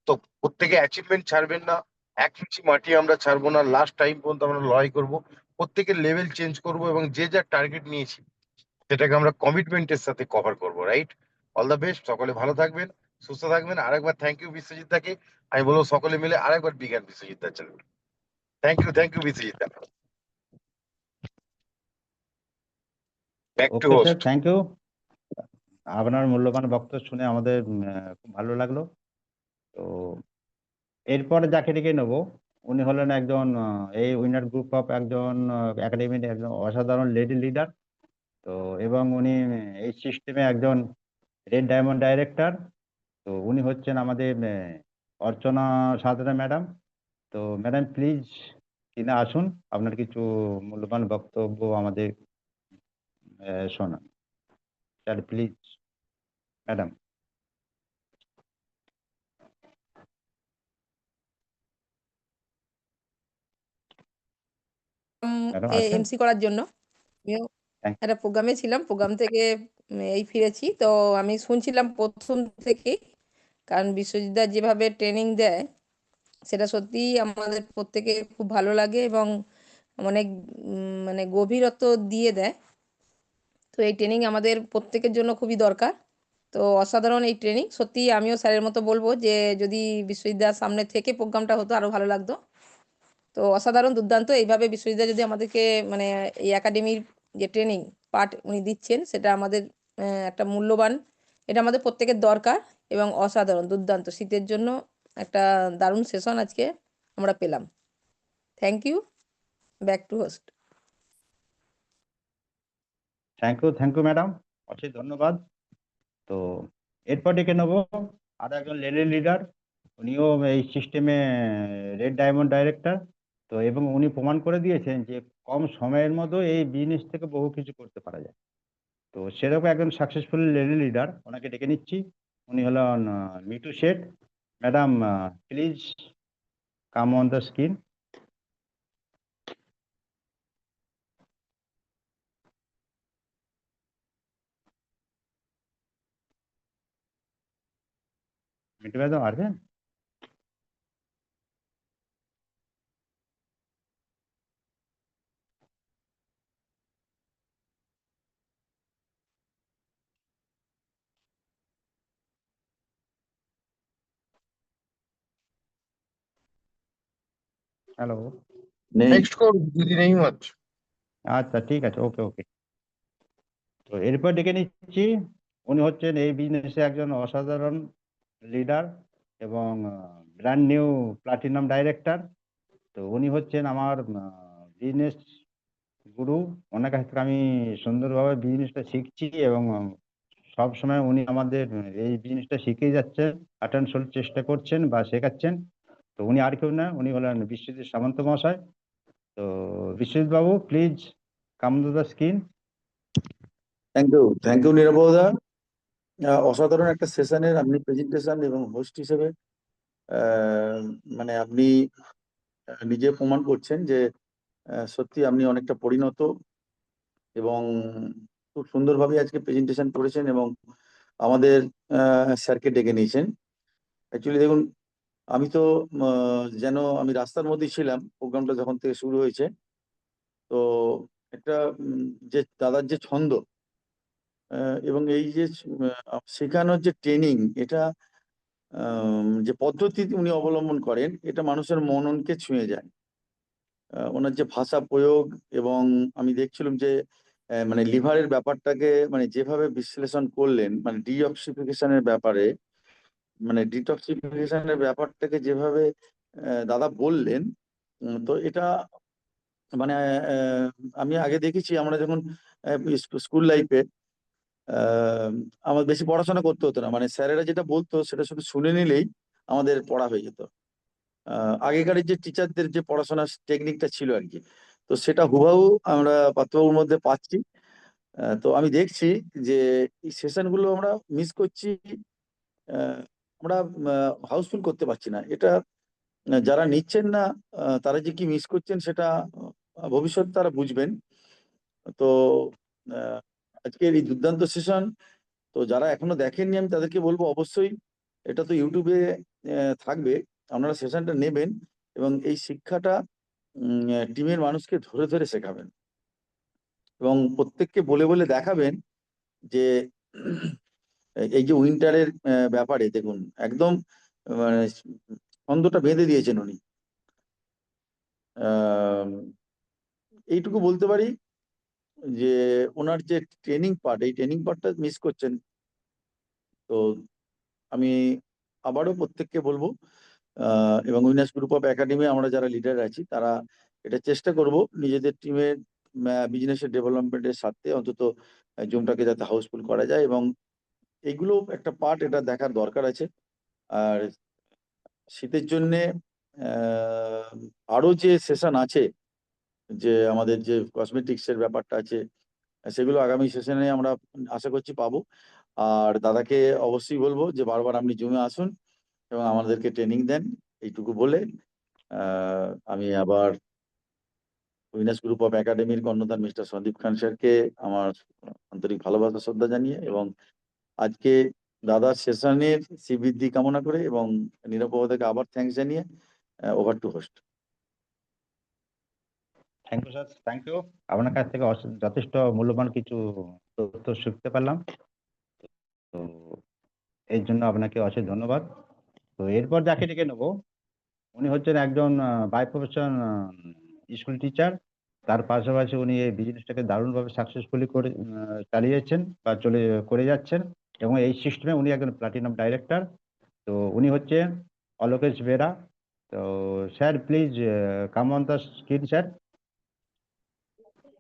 তো প্রত্যেকে অ্যাচিভমেন্ট ছাড়বেন না, এক ইঞ্চি মাটি আমরা ছাড়বো না, লাস্ট টাইম পর্যন্ত আমরা লড়াই করবো, প্রত্যেকের লেভেল চেঞ্জ করব, এবং যে যা টার্গেট নিয়েছি সেটাকে আমরা কমিটমেন্টের সাথে কভার করবো, রাইট? অল দ্য বেস্ট, সকলে ভালো থাকবেন, সুস্থ থাকবেন। আরেকবার থ্যাংক ইউ বিশ্বজিৎ দাকে। আমি বলবো সকলে মিলে আরেকবার বিজ্ঞান বিশ্বজিৎ দার জন্য thank you Biswajit da. Back to okay sir, host. Thank you. আপনার মূল্যবান বক্তব্য শুনে আমাদের খুব ভালো লাগলো। তো এরপর যাকে ডেকে নেবো, উনি হলেন একজন এই উইনার গ্রুপ অফ একজন একাডেমির একজন অসাধারণ লেডি লিডার। তো এবং উনি এই সিস্টেমে একজন রেড ডায়মন্ড ডাইরেক্টর। তো উনি হচ্ছেন আমাদের অর্চনা সাঁতরা ম্যাডাম। তো ম্যাডাম প্লিজ কিনা আসুন, আপনার কিছু মূল্যবান বক্তব্য আমাদের শোনান। তাহলে প্লিজ ম্যাডাম। ম্যাডাম আছেন? এমসি করার জন্য আমিও Thank একটা প্রোগ্রামে ছিলাম, প্রোগ্রাম থেকে এই ফিরেছি। তো আমি শুনছিলাম প্রথম থেকেই, কারণ বিশ্বজিৎ যেভাবে ট্রেনিং দেয় সেটা সত্যিই আমাদের প্রত্যেকে খুব ভালো লাগে এবং অনেক মানে গভীরত্ব দিয়ে দেয়। তো এই ট্রেনিং আমাদের প্রত্যেকের জন্য খুবই দরকার। তো অসাধারণ এই ট্রেনিং, সত্যি আমিও স্যারের মতো বলবো যে যদি বিশ্বজিৎ সামনে থেকে প্রোগ্রামটা হতো আরো ভালো লাগতো। তো অসাধারণ দুর্দান্ত, এইভাবে বিশ্বজিৎ যদি আমাদেরকে মানে এই একাডেমির যে ট্রেনিং পার্ট উনি দিচ্ছেন সেটা আমাদের একটা মূল্যবান, এটা আমাদের প্রত্যেকের দরকার এবং অসাধারণ দুর্দান্ত শীতের জন্য একটা দারুণ সেশন আজকে আমরা পেলাম। Thank you, back to host. Thank you madam, অশেষ ধন্যবাদ। তো এরপর ডেকে নেবো আর একজন লেডি লিডার। উনিও এই সিস্টেমে রেড ডায়মন্ড ডাইরেক্টর। তো এবং উনি প্রমাণ করে দিয়েছেন যে কম সময়ের মধ্যে এই বিজনেস থেকে বহু কিছু করতে পারা যায়। তো সেরকম একজন সাকসেসফুল লেডি লিডার, ওনাকে ডেকে নিচ্ছি। উনি হলেন Mitu Sheth. Madam please come on the screen. Mitu madam আসবেন? হ্যালো। নেক্সট করুন, দিদি নেই মাত্র। আচ্ছা ঠিক আছে, ওকে ওকে। তো এরপর ডেকে নিচ্ছি, উনি হচ্ছেন এই বিজনেসে একজন অসাধারণ লিডার এবং ব্র্যান্ড নিউ প্লাটিনাম ডাইরেক্টর। তো উনি হচ্ছেন আমার বিজনেস গুরু। ওনার কাছ থেকে আমি সুন্দরভাবে বিজনেসটা শিখছি এবং সব সময় উনি আমাদের এই বিজনেসটা শিখিয়ে যাচ্ছেন, আটেনশন চেষ্টা করছেন বা শেখাচ্ছেন। তো উনি আর কেউ না, উনি হলেন বিশ্বজিৎ সামন্ত মহাশয়। তো বিশ্বজিৎ বাবু please come to the screen. Thank you Nirapada. অসাধারণ একটা সেশনের আপনি প্রেজেন্টেশন এবং হোস্ট হিসেবে মানে আপনি নিজে প্রমাণ করছেন যে সত্যি আপনি অনেকটা পরিণত এবং খুব সুন্দরভাবে আজকে প্রেজেন্টেশন করেছেন এবং আমাদের স্যারকে ডেকে নিয়েছেন। অ্যাকচুয়ালি দেখুন, আমি তো যেন আমি রাস্তার মধ্যেই ছিলাম প্রোগ্রামটা যখন থেকে শুরু হয়েছে। তো একটা যে দাদার যে ছন্দ এবং এই যে শেখানোর যে ট্রেনিং, এটা যে পদ্ধতি উনি অবলম্বন করেন, এটা মানুষের মননকে ছুঁয়ে যায়। ওনার যে ভাষা প্রয়োগ এবং আমি দেখছিলাম যে মানে লিভারের ব্যাপারটাকে মানে যেভাবে বিশ্লেষণ করলেন, মানে ডিঅক্সিফিকেশনের ব্যাপারে, মানে ডিটক্সিফিকেশনের ব্যাপারটাকে যেভাবে দাদা বললেন, তো এটা মানে আমি আগে দেখেছি আমরা যখন স্কুল লাইফে আমার বেশি পড়াশোনা করতে হতো না, মানে স্যারেরা যেটা বলতো সেটা শুধু শুনে নিলেই আমাদের পড়া হয়ে যেত। আগেকার যে টিচারদের যে পড়াশোনার টেকনিকটা ছিল আর কি, তো সেটা হুবহু আমরা পাঠ্যবইয়ের মধ্যে পাচ্ছি। তো আমি দেখছি যে এই সেশনগুলো আমরা মিস করছি, আমরা হাউসফুল করতে পারছি না। এটা যারা নিচ্ছেন না তারা যে কি মিস করছেন সেটা ভবিষ্যতে তারা বুঝবেন। তো আহ, আজকের এই দুর্দান্ত সেশন, তো যারা এখনো দেখেননি আমি তাদেরকে বলবো অবশ্যই, এটা তো ইউটিউবে থাকবে, আপনারা সেশনটা নেবেন এবং এই শিক্ষাটা টিমের মানুষকে ধরে ধরে শেখাবেন এবং প্রত্যেককে বলে বলে দেখাবেন যে এই যে উইন্টারের ব্যাপারে দেখুন একদম মানে ছন্দটা বেঁধে দিয়েছেন উনি। আহ, এইটুকু বলতে পারি যে ওনার যে ট্রেনিং পার্ট, এই ট্রেনিং পার্টটা মিস করছেন। তো আমি আবারও প্রত্যেককে বলবো এবং উইনার্স গ্রুপ অফ একাডেমি আমরা যারা লিডার আছি তারা এটা চেষ্টা করব নিজেদের টিমের বিজনেসের ডেভেলপমেন্টের স্বার্থে অন্তত জুমটাকে যাতে হাউসফুল করা যায়, এবং এগুলো একটা পার্ট, এটা দেখার দরকার আছে। আর শীতের জন্যে আরো যে সেশন আছে, যে আমাদের যে কসমেটিক্সের ব্যাপারটা আছে, সেগুলো আগামী সেশনে আমরা আশা করছি পাবো। আর দাদাকে অবশ্যই বলবো যে বারবার আপনি জুমে আসুন এবং আমাদেরকে ট্রেনিং দেন, এইটুকু বলে আমি আবার উইনার্স গ্রুপ অফ একাডেমির কর্ণধার মিস্টার সন্দীপ খান স্যারকে আমার আন্তরিক ভালোবাসা শ্রদ্ধা জানিয়ে এবং আজকে দাদার সেশনের শ্রীবৃদ্ধি কামনা করে এবং নিরপদাকে আবার থ্যাঙ্কস জানিয়ে over to host. Thank you sir, thank you. আপনার কাছ থেকে যথেষ্ট মূল্যবান কিছু তথ্য শিখতে পারলাম, তো এর জন্য আপনাকে অশেষ ধন্যবাদ। তো এরপর যাকে ডেকে নেবো, উনি হচ্ছেন একজন বাই প্রফেশন স্কুল টিচার। তার পাশাপাশি উনি এই বিজনেসটাকে দারুণভাবে সাকসেসফুলি করে চালিয়েছেন বা করে যাচ্ছেন, এবং এই সিস্টেমে উনি একজন প্লাটিনাম ডাইরেক্টর। তো উনি হচ্ছেন অলোকেশ বেরা। তো sir please come on the screen sir.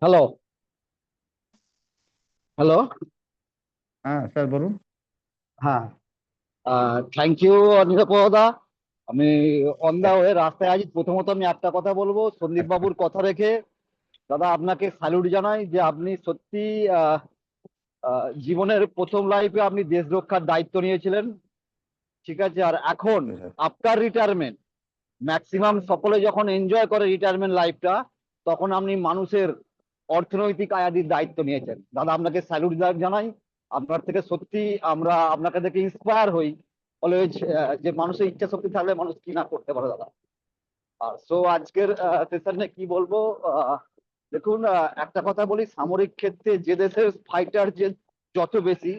Hello hello হ্যাঁ স্যার বলুন। হ্যাঁ, থ্যাংক ইউ নিরপদা। আমি অন দা ওয়ে রাস্তায় আছি। প্রথমত আমি একটা কথা বলবো, সন্দীপ বাবুর কথা রেখে দাদা আপনাকে স্যালুট জানাই যে আপনি সত্যি জীবনের প্রথম লাইফে আপনি দেশ রক্ষার দায়িত্ব নিয়েছিলেন, ঠিক আছে। আর এখন আফটার রিটায়ারমেন্ট ম্যাক্সিমাম সকলে যখন এনজয় করে রিটায়ারমেন্ট লাইফটা, তখন আপনি মানুষের অর্থনৈতিক আয়াদির দায়িত্ব নিয়েছেন। দাদা আপনাকে স্যালুট জানাই। আপনার থেকে সত্যি আমরা আপনাকে দেখে ইন্সপায়ার হই অলওয়েজ, যে মানুষের ইচ্ছা শক্তি থাকলে মানুষ কি না করতে পারে দাদা। আর সো আজকের সেশনে কি বলবো, দেখুন একটা কথা বলি, সামরিক ক্ষেত্রে যে দেশের ফাইটার যে যত বেশি,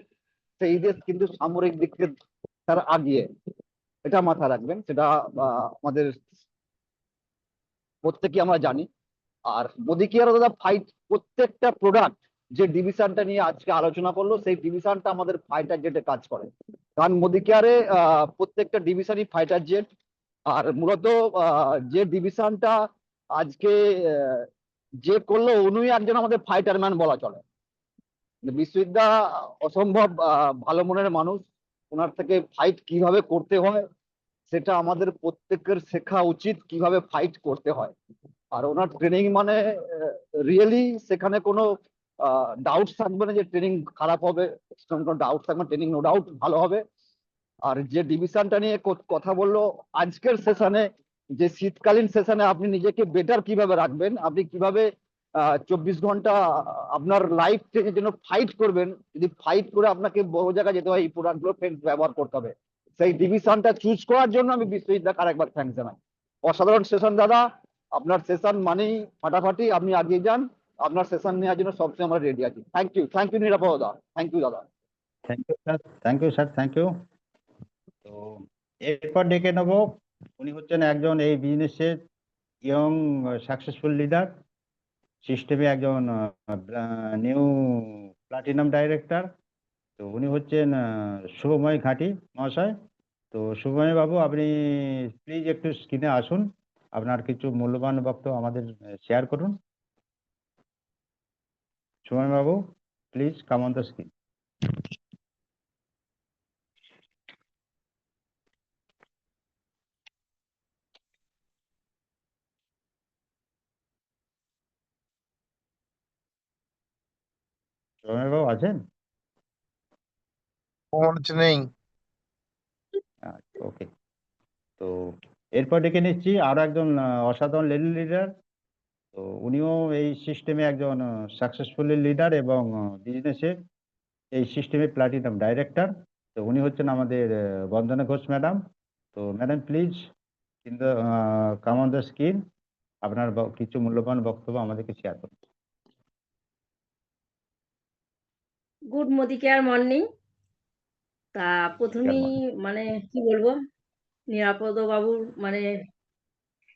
সেই দেশ কিন্তু সামরিক দিক থেকে তার আগিয়ে, এটা মাথায় রাখবেন। সেটা আমাদের প্রত্যেকে আমরা জানি। আর মোদি কেয়ার দাদা ফাইট প্রত্যেকটা প্রোডাক্ট যে ডিভিশনটা নিয়ে আজকে আলোচনা করলো, সেই ডিভিশনটা আমাদের ফাইটার জেটে কাজ করে। কারণ মোদি কেয়ারে প্রত্যেকটা ডিভিশনই ফাইটার জেট। আর মূলত যে ডিভিশনটা আজকে যে করলো, উনি একজন আমাদের ফাইটার ম্যান বলা চলে। বিশ্বজিৎদা অসম্ভব ভালো মনের মানুষ। ওনার থেকে ফাইট কিভাবে করতে হয় সেটা আমাদের প্রত্যেকের শেখা উচিত, কিভাবে ফাইট করতে হয়। আর ওনার ট্রেনিং মানে রিয়েলি সেখানে কোনো ডাউট থাকবে না যে ট্রেনিং খারাপ হবে, কোনো ডাউট থাকবে না, ট্রেনিং নো ডাউট ভালো হবে। আর যে ডিভিশনটা নিয়ে কথা বললো আজকের সেশনে, যে শীতকালীন সেশনে আপনি নিজেকে বেটার কিভাবে রাখবেন, আপনি কিভাবে 24 ঘন্টা আপনার লাইফ থেকে যেন ফাইট করবেন, যদি ফাইট করে আপনাকে বড় জায়গায় যেতে হয় এই প্রোডাক্টগুলো ব্যবহার করতে হবে। সেই ডিভিশনটা চুজ করার জন্য আমি বিশ্বজিৎ দাকে আরেকবার থ্যাংকস জানাই। অসাধারণ সেশন দাদা, আপনার সেশন মানেই ফাটাফাটি। আপনি আগিয়ে যান, আপনার সেশন নেওয়ার জন্য সবসময় আমরা রেডি আছি। Thank you Nirapad da, thank you দাদা। Thank you sir, thank you sir, thank you. তো এরপর ডেকে নেবো, উনি হচ্ছেন একজন এই বিজনেসের ইয়ং সাকসেসফুল লিডার, সিস্টেমে একজন নিউ প্লাটিনাম ডাইরেক্টর। তো উনি হচ্ছেন শুভময় ঘাটি মহাশয়। তো শুভময় বাবু, আপনি প্লিজ একটু স্ক্রিনে আসুন, আপনার কিছু মূল্যবান বক্তব্য আমাদের শেয়ার করুন। শুভময় বাবু please come on the screen. Shubhamoy বাবু আছেন? মনে হচ্ছে নেই। ওকে। তো এরপর ডেকে নিচ্ছি আরো একজন অসাধারণ লেডি লিডার। তো উনিও এই সিস্টেমে একজন সাকসেসফুল লিডার এবং বিজনেসে এই সিস্টেমে প্লাটিনাম ডাইরেক্টর। তো উনি হচ্ছেন আমাদের বন্দনা ঘোষ ম্যাডাম। তো madam please in the come on the screen, আপনার কিছু মূল্যবান বক্তব্য আমাদেরকে শেয়ার করুন। Good Modi care morning. তা প্রথমেই মানে কি বলবো, নিরাপদ বাবুর মানে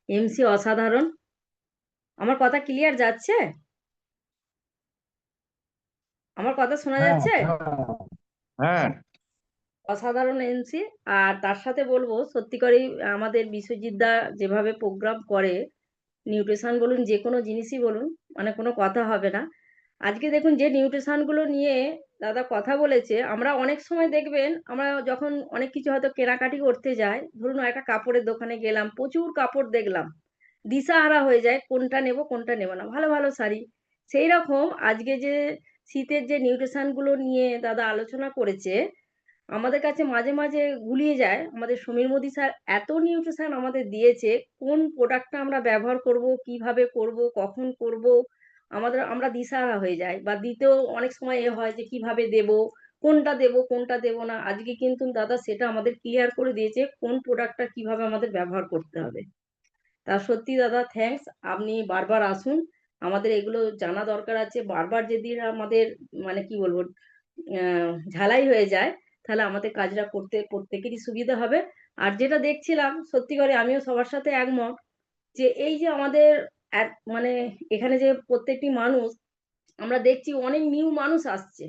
এমসি অসাধারণ। আমার কথা ক্লিয়ার যাচ্ছে? আমার কথা শোনা যাচ্ছে? হ্যাঁ। অসাধারণ এমসি। আর তার সাথে বলবো সত্যি করেই আমাদের বিশ্বজিৎ দা যেভাবে প্রোগ্রাম করে, নিউট্রিশন বলুন যে কোনো জিনিসই বলুন, মানে কোনো কথা হবে না। আজকে দেখুন যে নিউট্রিশন গুলো নিয়ে দাদা কথা বলেছে, আমরা অনেক সময় দেখবেন আমরা যখন অনেক কিছু হয়তো কেনাকাটি করতে যাই, ধরুন একটা কাপড়ের দোকানে গেলাম, প্রচুর কাপড় দেখলাম, দিশাহারা হয়ে যায় কোনটা নেব কোনটা নেব না, ভালো ভালো শাড়ি। সেই রকম আজকে যে শীতের যে নিউট্রিশন গুলো নিয়ে দাদা আলোচনা করেছে, আমাদের কাছে মাঝে মাঝে গুলিয়ে যায়। আমাদের সমীর মোদি স্যার এত নিউট্রিশন আমাদের দিয়েছে, কোন প্রোডাক্টটা আমরা ব্যবহার করব, কিভাবে করব, কখন করব, আমরা দিশাহারা হয়ে যাই, বা দিতেও অনেক সময় এ হয় যে কিভাবে দেব, কোনটা দেব না। আজকে কিন্তু দাদা সেটা আমাদের ক্লিয়ার করে দিয়েছে কোন প্রোডাক্টটা কিভাবে আমাদের ব্যবহার করতে হবে। তা সত্যি দাদা থ্যাঙ্কস, আপনি বারবার আসুন, আমাদের এগুলো জানা দরকার আছে। বারবার যদি আমাদের মানে কি বলবো ঝালাই হয়ে যায়, তাহলে আমাদের কাজটা করতে প্রত্যেকেরই সুবিধা হবে। আর যেটা দেখছিলাম সত্যি করে আমিও সবার সাথে একমত, যে এই যে আমাদের মানে এখানে যে প্রত্যেকটি মানুষ, আমরা দেখছি অনেক নিউ মানুষ আসছে,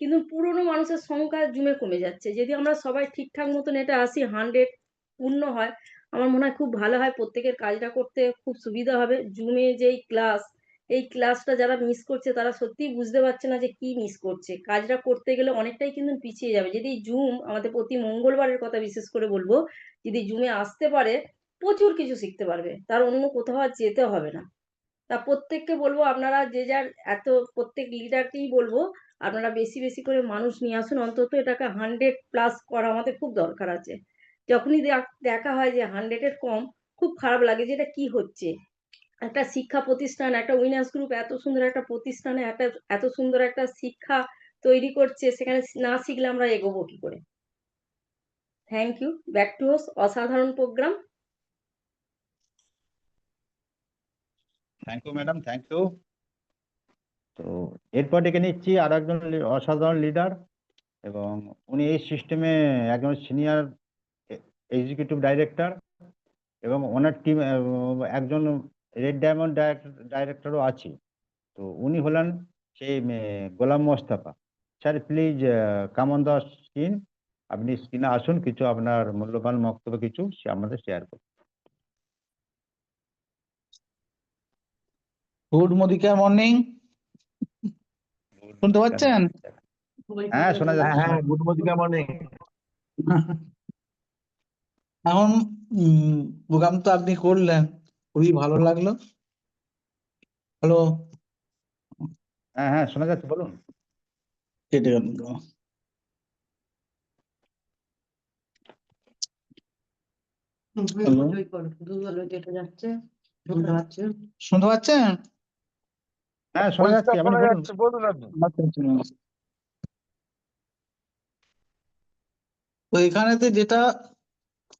কিন্তু পুরনো মানুষের সংখ্যা জুমে কমে যাচ্ছে। যদি আমরা সবাই ঠিকঠাক মতন এটা আসি, 100 পূর্ণ হয়, আমার মনে হয় খুব ভালো হয়, প্রত্যেকের কাজটা করতে খুব সুবিধা হবে। জুমে যেই ক্লাস, এই ক্লাসটা যারা মিস করছে তারা সত্যিই বুঝতে পারছে না যে কি মিস করছে। কাজটা করতে গেলে অনেকটাই কিন্তু পিছিয়ে যাবে। যদি জুম আমাদের প্রতি মঙ্গলবারের কথা বিশেষ করে বলবো, যদি জুমে আসতে পারে, প্রচুর কিছু শিখতে পারবে, তার অন্য কোথাও আর যেতে হবে না। তা প্রত্যেককে বলবো, আপনারা যে যার প্রত্যেক লিডারকেই বলবো, আপনারা বেশি বেশি করে মানুষ নিয়ে আসুন, অন্তত এটাকে 100+ করা আমাদের খুব দরকার আছে। যখনই দেখা হয় যে 100-এর কম, খুব খারাপ লাগে যে এটা কি হচ্ছে। একটা শিক্ষা প্রতিষ্ঠান, একটা উইনার্স গ্রুপ এত সুন্দর একটা প্রতিষ্ঠানে এত সুন্দর একটা শিক্ষা তৈরি করছে, সেখানে না শিখলে আমরা এগোবো কি করে? Thank you, back to host, অসাধারণ programme. Thank you madam, thank you. তো এরপর ডেকে নিচ্ছি আর একজন অসাধারণ লিডার, এবং উনি এই সিস্টেমে একজন সিনিয়র এক্সিকিউটিভ ডাইরেক্টর, এবং ওনার টিম একজন রেড ডায়মন্ড ডাইরেক্টরও আছে। তো উনি হলেন সেই Golam Mostafa sir. Please come on the screen, আপনি স্ক্রিনে আসুন, কিছু আপনার মূল্যবান বক্তব্য কিছু আমাদের শেয়ার করুন। গুড মদিকা মর্নিং, শুনতে পাচ্ছেন? হ্যাঁ, শোনা যাচ্ছে, শোনা যাচ্ছে। গুড মদিকা মর্নিং। এখন প্রোগ্রাম তো আপনি করলেন, খুবই ভালো লাগলো। হ্যালো, হ্যাঁ হ্যাঁ, শোনা যাচ্ছে, বলুন। কেটে গেল তো। শুনতে পাচ্ছেন? হ্যাঁ, শোনা যাচ্ছে, আপনি বলুন। বলুন আপনি। আচ্ছা। তো এখানেতে যেটা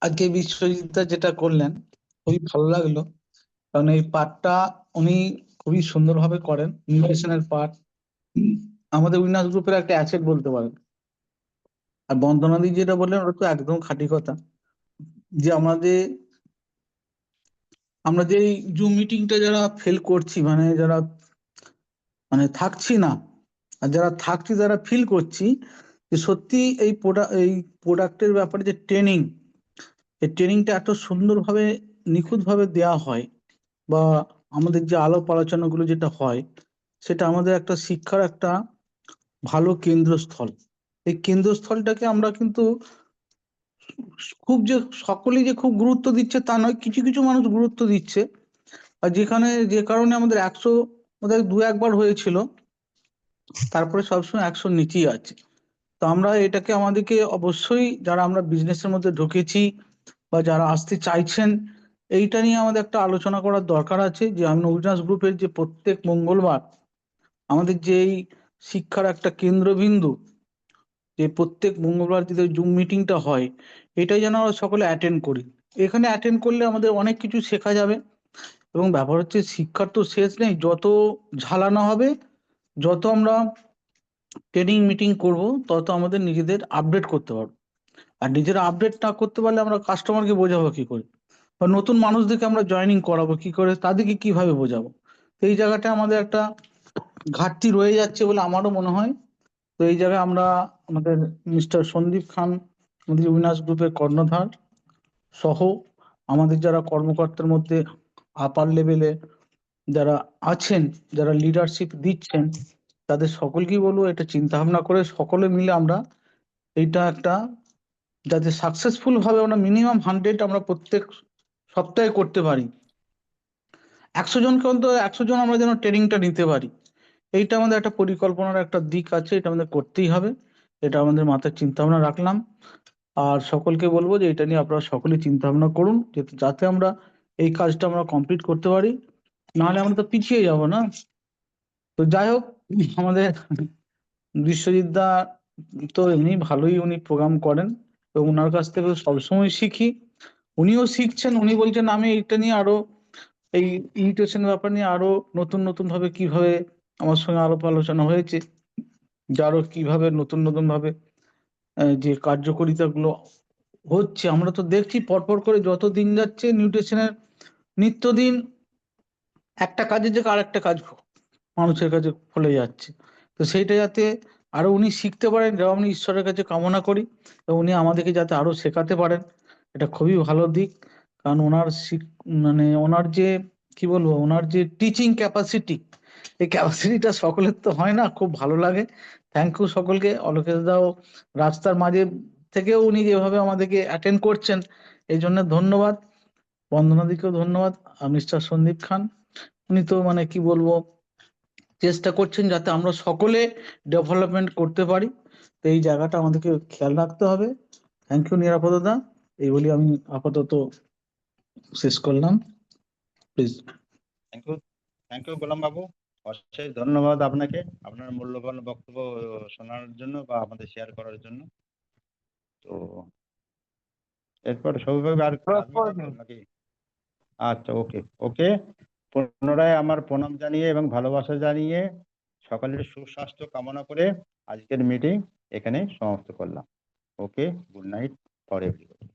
আজকে বিশ্বজিৎদা যেটা করলেন, খুবই ভালো লাগলো। কারণ এই পার্টটা উনি খুবই সুন্দরভাবে করেন, নিউট্রিশনের পার্ট আমাদের উইনার্স গ্রুপের একটা অ্যাসেট বলতে পারেন। আর বন্দনাদি যেটা বললেন ওটা তো একদম খাঁটি কথা, যে আমরা যে জুম মিটিংটা যারা ফেল করছি, মানে যারা থাকছি না, আর যারা থাকছি যারা ফিল করছি যে সত্যি এই প্রোডাক্টের ব্যাপারে যে এই ট্রেনিংটা এত সুন্দরভাবে নিখুঁতভাবে দেওয়া হয়, বা আমাদের যে আলাপ আলোচনাগুলো যেটা হয়, সেটা আমাদের একটা শিক্ষার একটা ভালো কেন্দ্রস্থল। এই কেন্দ্রস্থলটাকে আমরা কিন্তু খুব যে সকলেই যে খুব গুরুত্ব দিচ্ছে তা নয়, কিছু কিছু মানুষ গুরুত্ব দিচ্ছে। আর যে কারণে আমাদের 100 বোধহয় 2-1 বার হয়েছিল, তারপরে সবসময় 100 নিচেই আছে। তো আমরা এটাকে আমাদেরকে অবশ্যই, যারা আমরা বিজনেসের মধ্যে ঢুকেছি বা যারা আসতে চাইছেন, এইটা নিয়ে আমাদের একটা আলোচনা করার দরকার আছে। যে আমরা উইনার্স গ্রুপের যে প্রত্যেক মঙ্গলবার আমাদের যে এই শিক্ষার একটা কেন্দ্রবিন্দু, যে প্রত্যেক মঙ্গলবার যে জুম মিটিংটা হয়, এটাই যেন আমরা সকলে অ্যাটেন্ড করি। এখানে অ্যাটেন্ড করলে আমাদের অনেক কিছু শেখা যাবে। এবং ব্যাপার হচ্ছে শিক্ষার তো শেষ নেই, যত ঝালানো হবে, যত আমরা ট্রেনিং মিটিং করব, তত আমাদের নিজেদের আপডেট করতে পারবো। আর নিজেরা আপডেট না করতে পারলে আমরা কাস্টমারকে বোঝাবো কি করে, বা নতুন মানুষদেরকে আমরা জয়েনিং করাবো কি করে, তাদেরকে কিভাবে বোঝাবো? তো এই জায়গাটা আমাদের একটা ঘাটতি রয়ে যাচ্ছে বলে আমারও মনে হয়। তো এই জায়গায় আমরা আমাদের মিস্টার সন্দীপ খান, আমাদের উইনার্স গ্রুপের কর্ণধার সহ আমাদের যারা কর্মকর্তার মধ্যে আপার লেভেলে যারা আছেন, যারা লিডারশিপ দিচ্ছেন, তাদের সকলকেই বলবো এটা চিন্তা ভাবনা করে সকলে মিলে আমরা এইটা একটা যাতে সাকসেসফুল ভাবে আমরা মিনিমাম 100 আমরা প্রত্যেক সপ্তাহে করতে পারি। 100 জনকে অন্তত 100 জন আমরা যেন ট্রেনিংটা নিতে পারি, এইটা আমাদের একটা পরিকল্পনার একটা দিক আছে, এটা আমাদের করতেই হবে। এটা আমাদের মাথায় চিন্তা ভাবনা রাখলাম। আর সকলকে বলবো যে এটা নিয়ে আপনারা সকলেই চিন্তা ভাবনা করুন যাতে আমরা এই কাজটা আমরা কমপ্লিট করতে পারি, নাহলে আমরা তো পিছিয়ে যাব না। তো যাই হোক, আমাদের বিশ্বজিৎ দা তো এমনি ভালোই উনি প্রোগ্রাম করেন এবং ওনার কাছ থেকে সবসময় শিখি, উনিও শিখছেন। উনি বলছেন আমি এটা নিয়ে আরো এই ইমিটেশন ব্যাপার নিয়ে আরো নতুন নতুন ভাবে কিভাবে আমার সঙ্গে আলাপ আলোচনা হয়েছে, যে আরো কিভাবে নতুন নতুন ভাবে যে কার্যকারিতাগুলো হচ্ছে। আমরা তো দেখছি পরপর করে যত দিন যাচ্ছে নিউট্রিশনের নিত্যদিন একটা কাজের জায়গায় আরেকটা কাজ মানুষের কাছে ফলে যাচ্ছে। তো সেইটা যাতে আরো উনি শিখতে পারেন, যেমন আমি ঈশ্বরের কাছে কামনা করি, এবং উনি আমাদেরকে যাতে আরো শেখাতে পারেন, এটা খুবই ভালো দিক। কারণ ওনার মানে ওনার যে কি বলবো, ওনার যে টিচিং ক্যাপাসিটি, এই ক্যাপাসিটিটা সকলের তো হয় না। খুব ভালো লাগে। থ্যাংক ইউ সকলকে। অলোকেশ দাও রাস্তার মাঝে থেকেও উনি যেভাবে আমাদেরকে অ্যাটেন্ড করছেন, এই জন্য ধন্যবাদ। বন্দনাদিকেও ধন্যবাদ। আর মিস্টার সন্দীপ খান, উনি তো মানে কি বলবো, চেষ্টা করছেন যাতে আমরা সকলে ডেভেলপমেন্ট করতে পারি। তো এই জায়গাটা আমাদেরকে খেয়াল রাখতে হবে। Thank you Nirapada. এই বলি আমি আপাতত শেষ করলাম। প্লিজ। থ্যাংক ইউ গোলাম বাবু, অশেষ ধন্যবাদ আপনাকে আপনার মূল্যবান বক্তব্য শোনার জন্য বা আমাদের শেয়ার করার জন্য। তো এরপর সৌভাগ্য আর আসবে নাকি? আচ্ছা, ওকে ওকে। পুনরায় আমার প্রণাম জানিয়ে এবং ভালোবাসা জানিয়ে সকলের সুস্বাস্থ্য কামনা করে আজকের মিটিং এখানে সমাপ্ত করলাম। ওকে, গুড নাইট ফর এভরিবডি।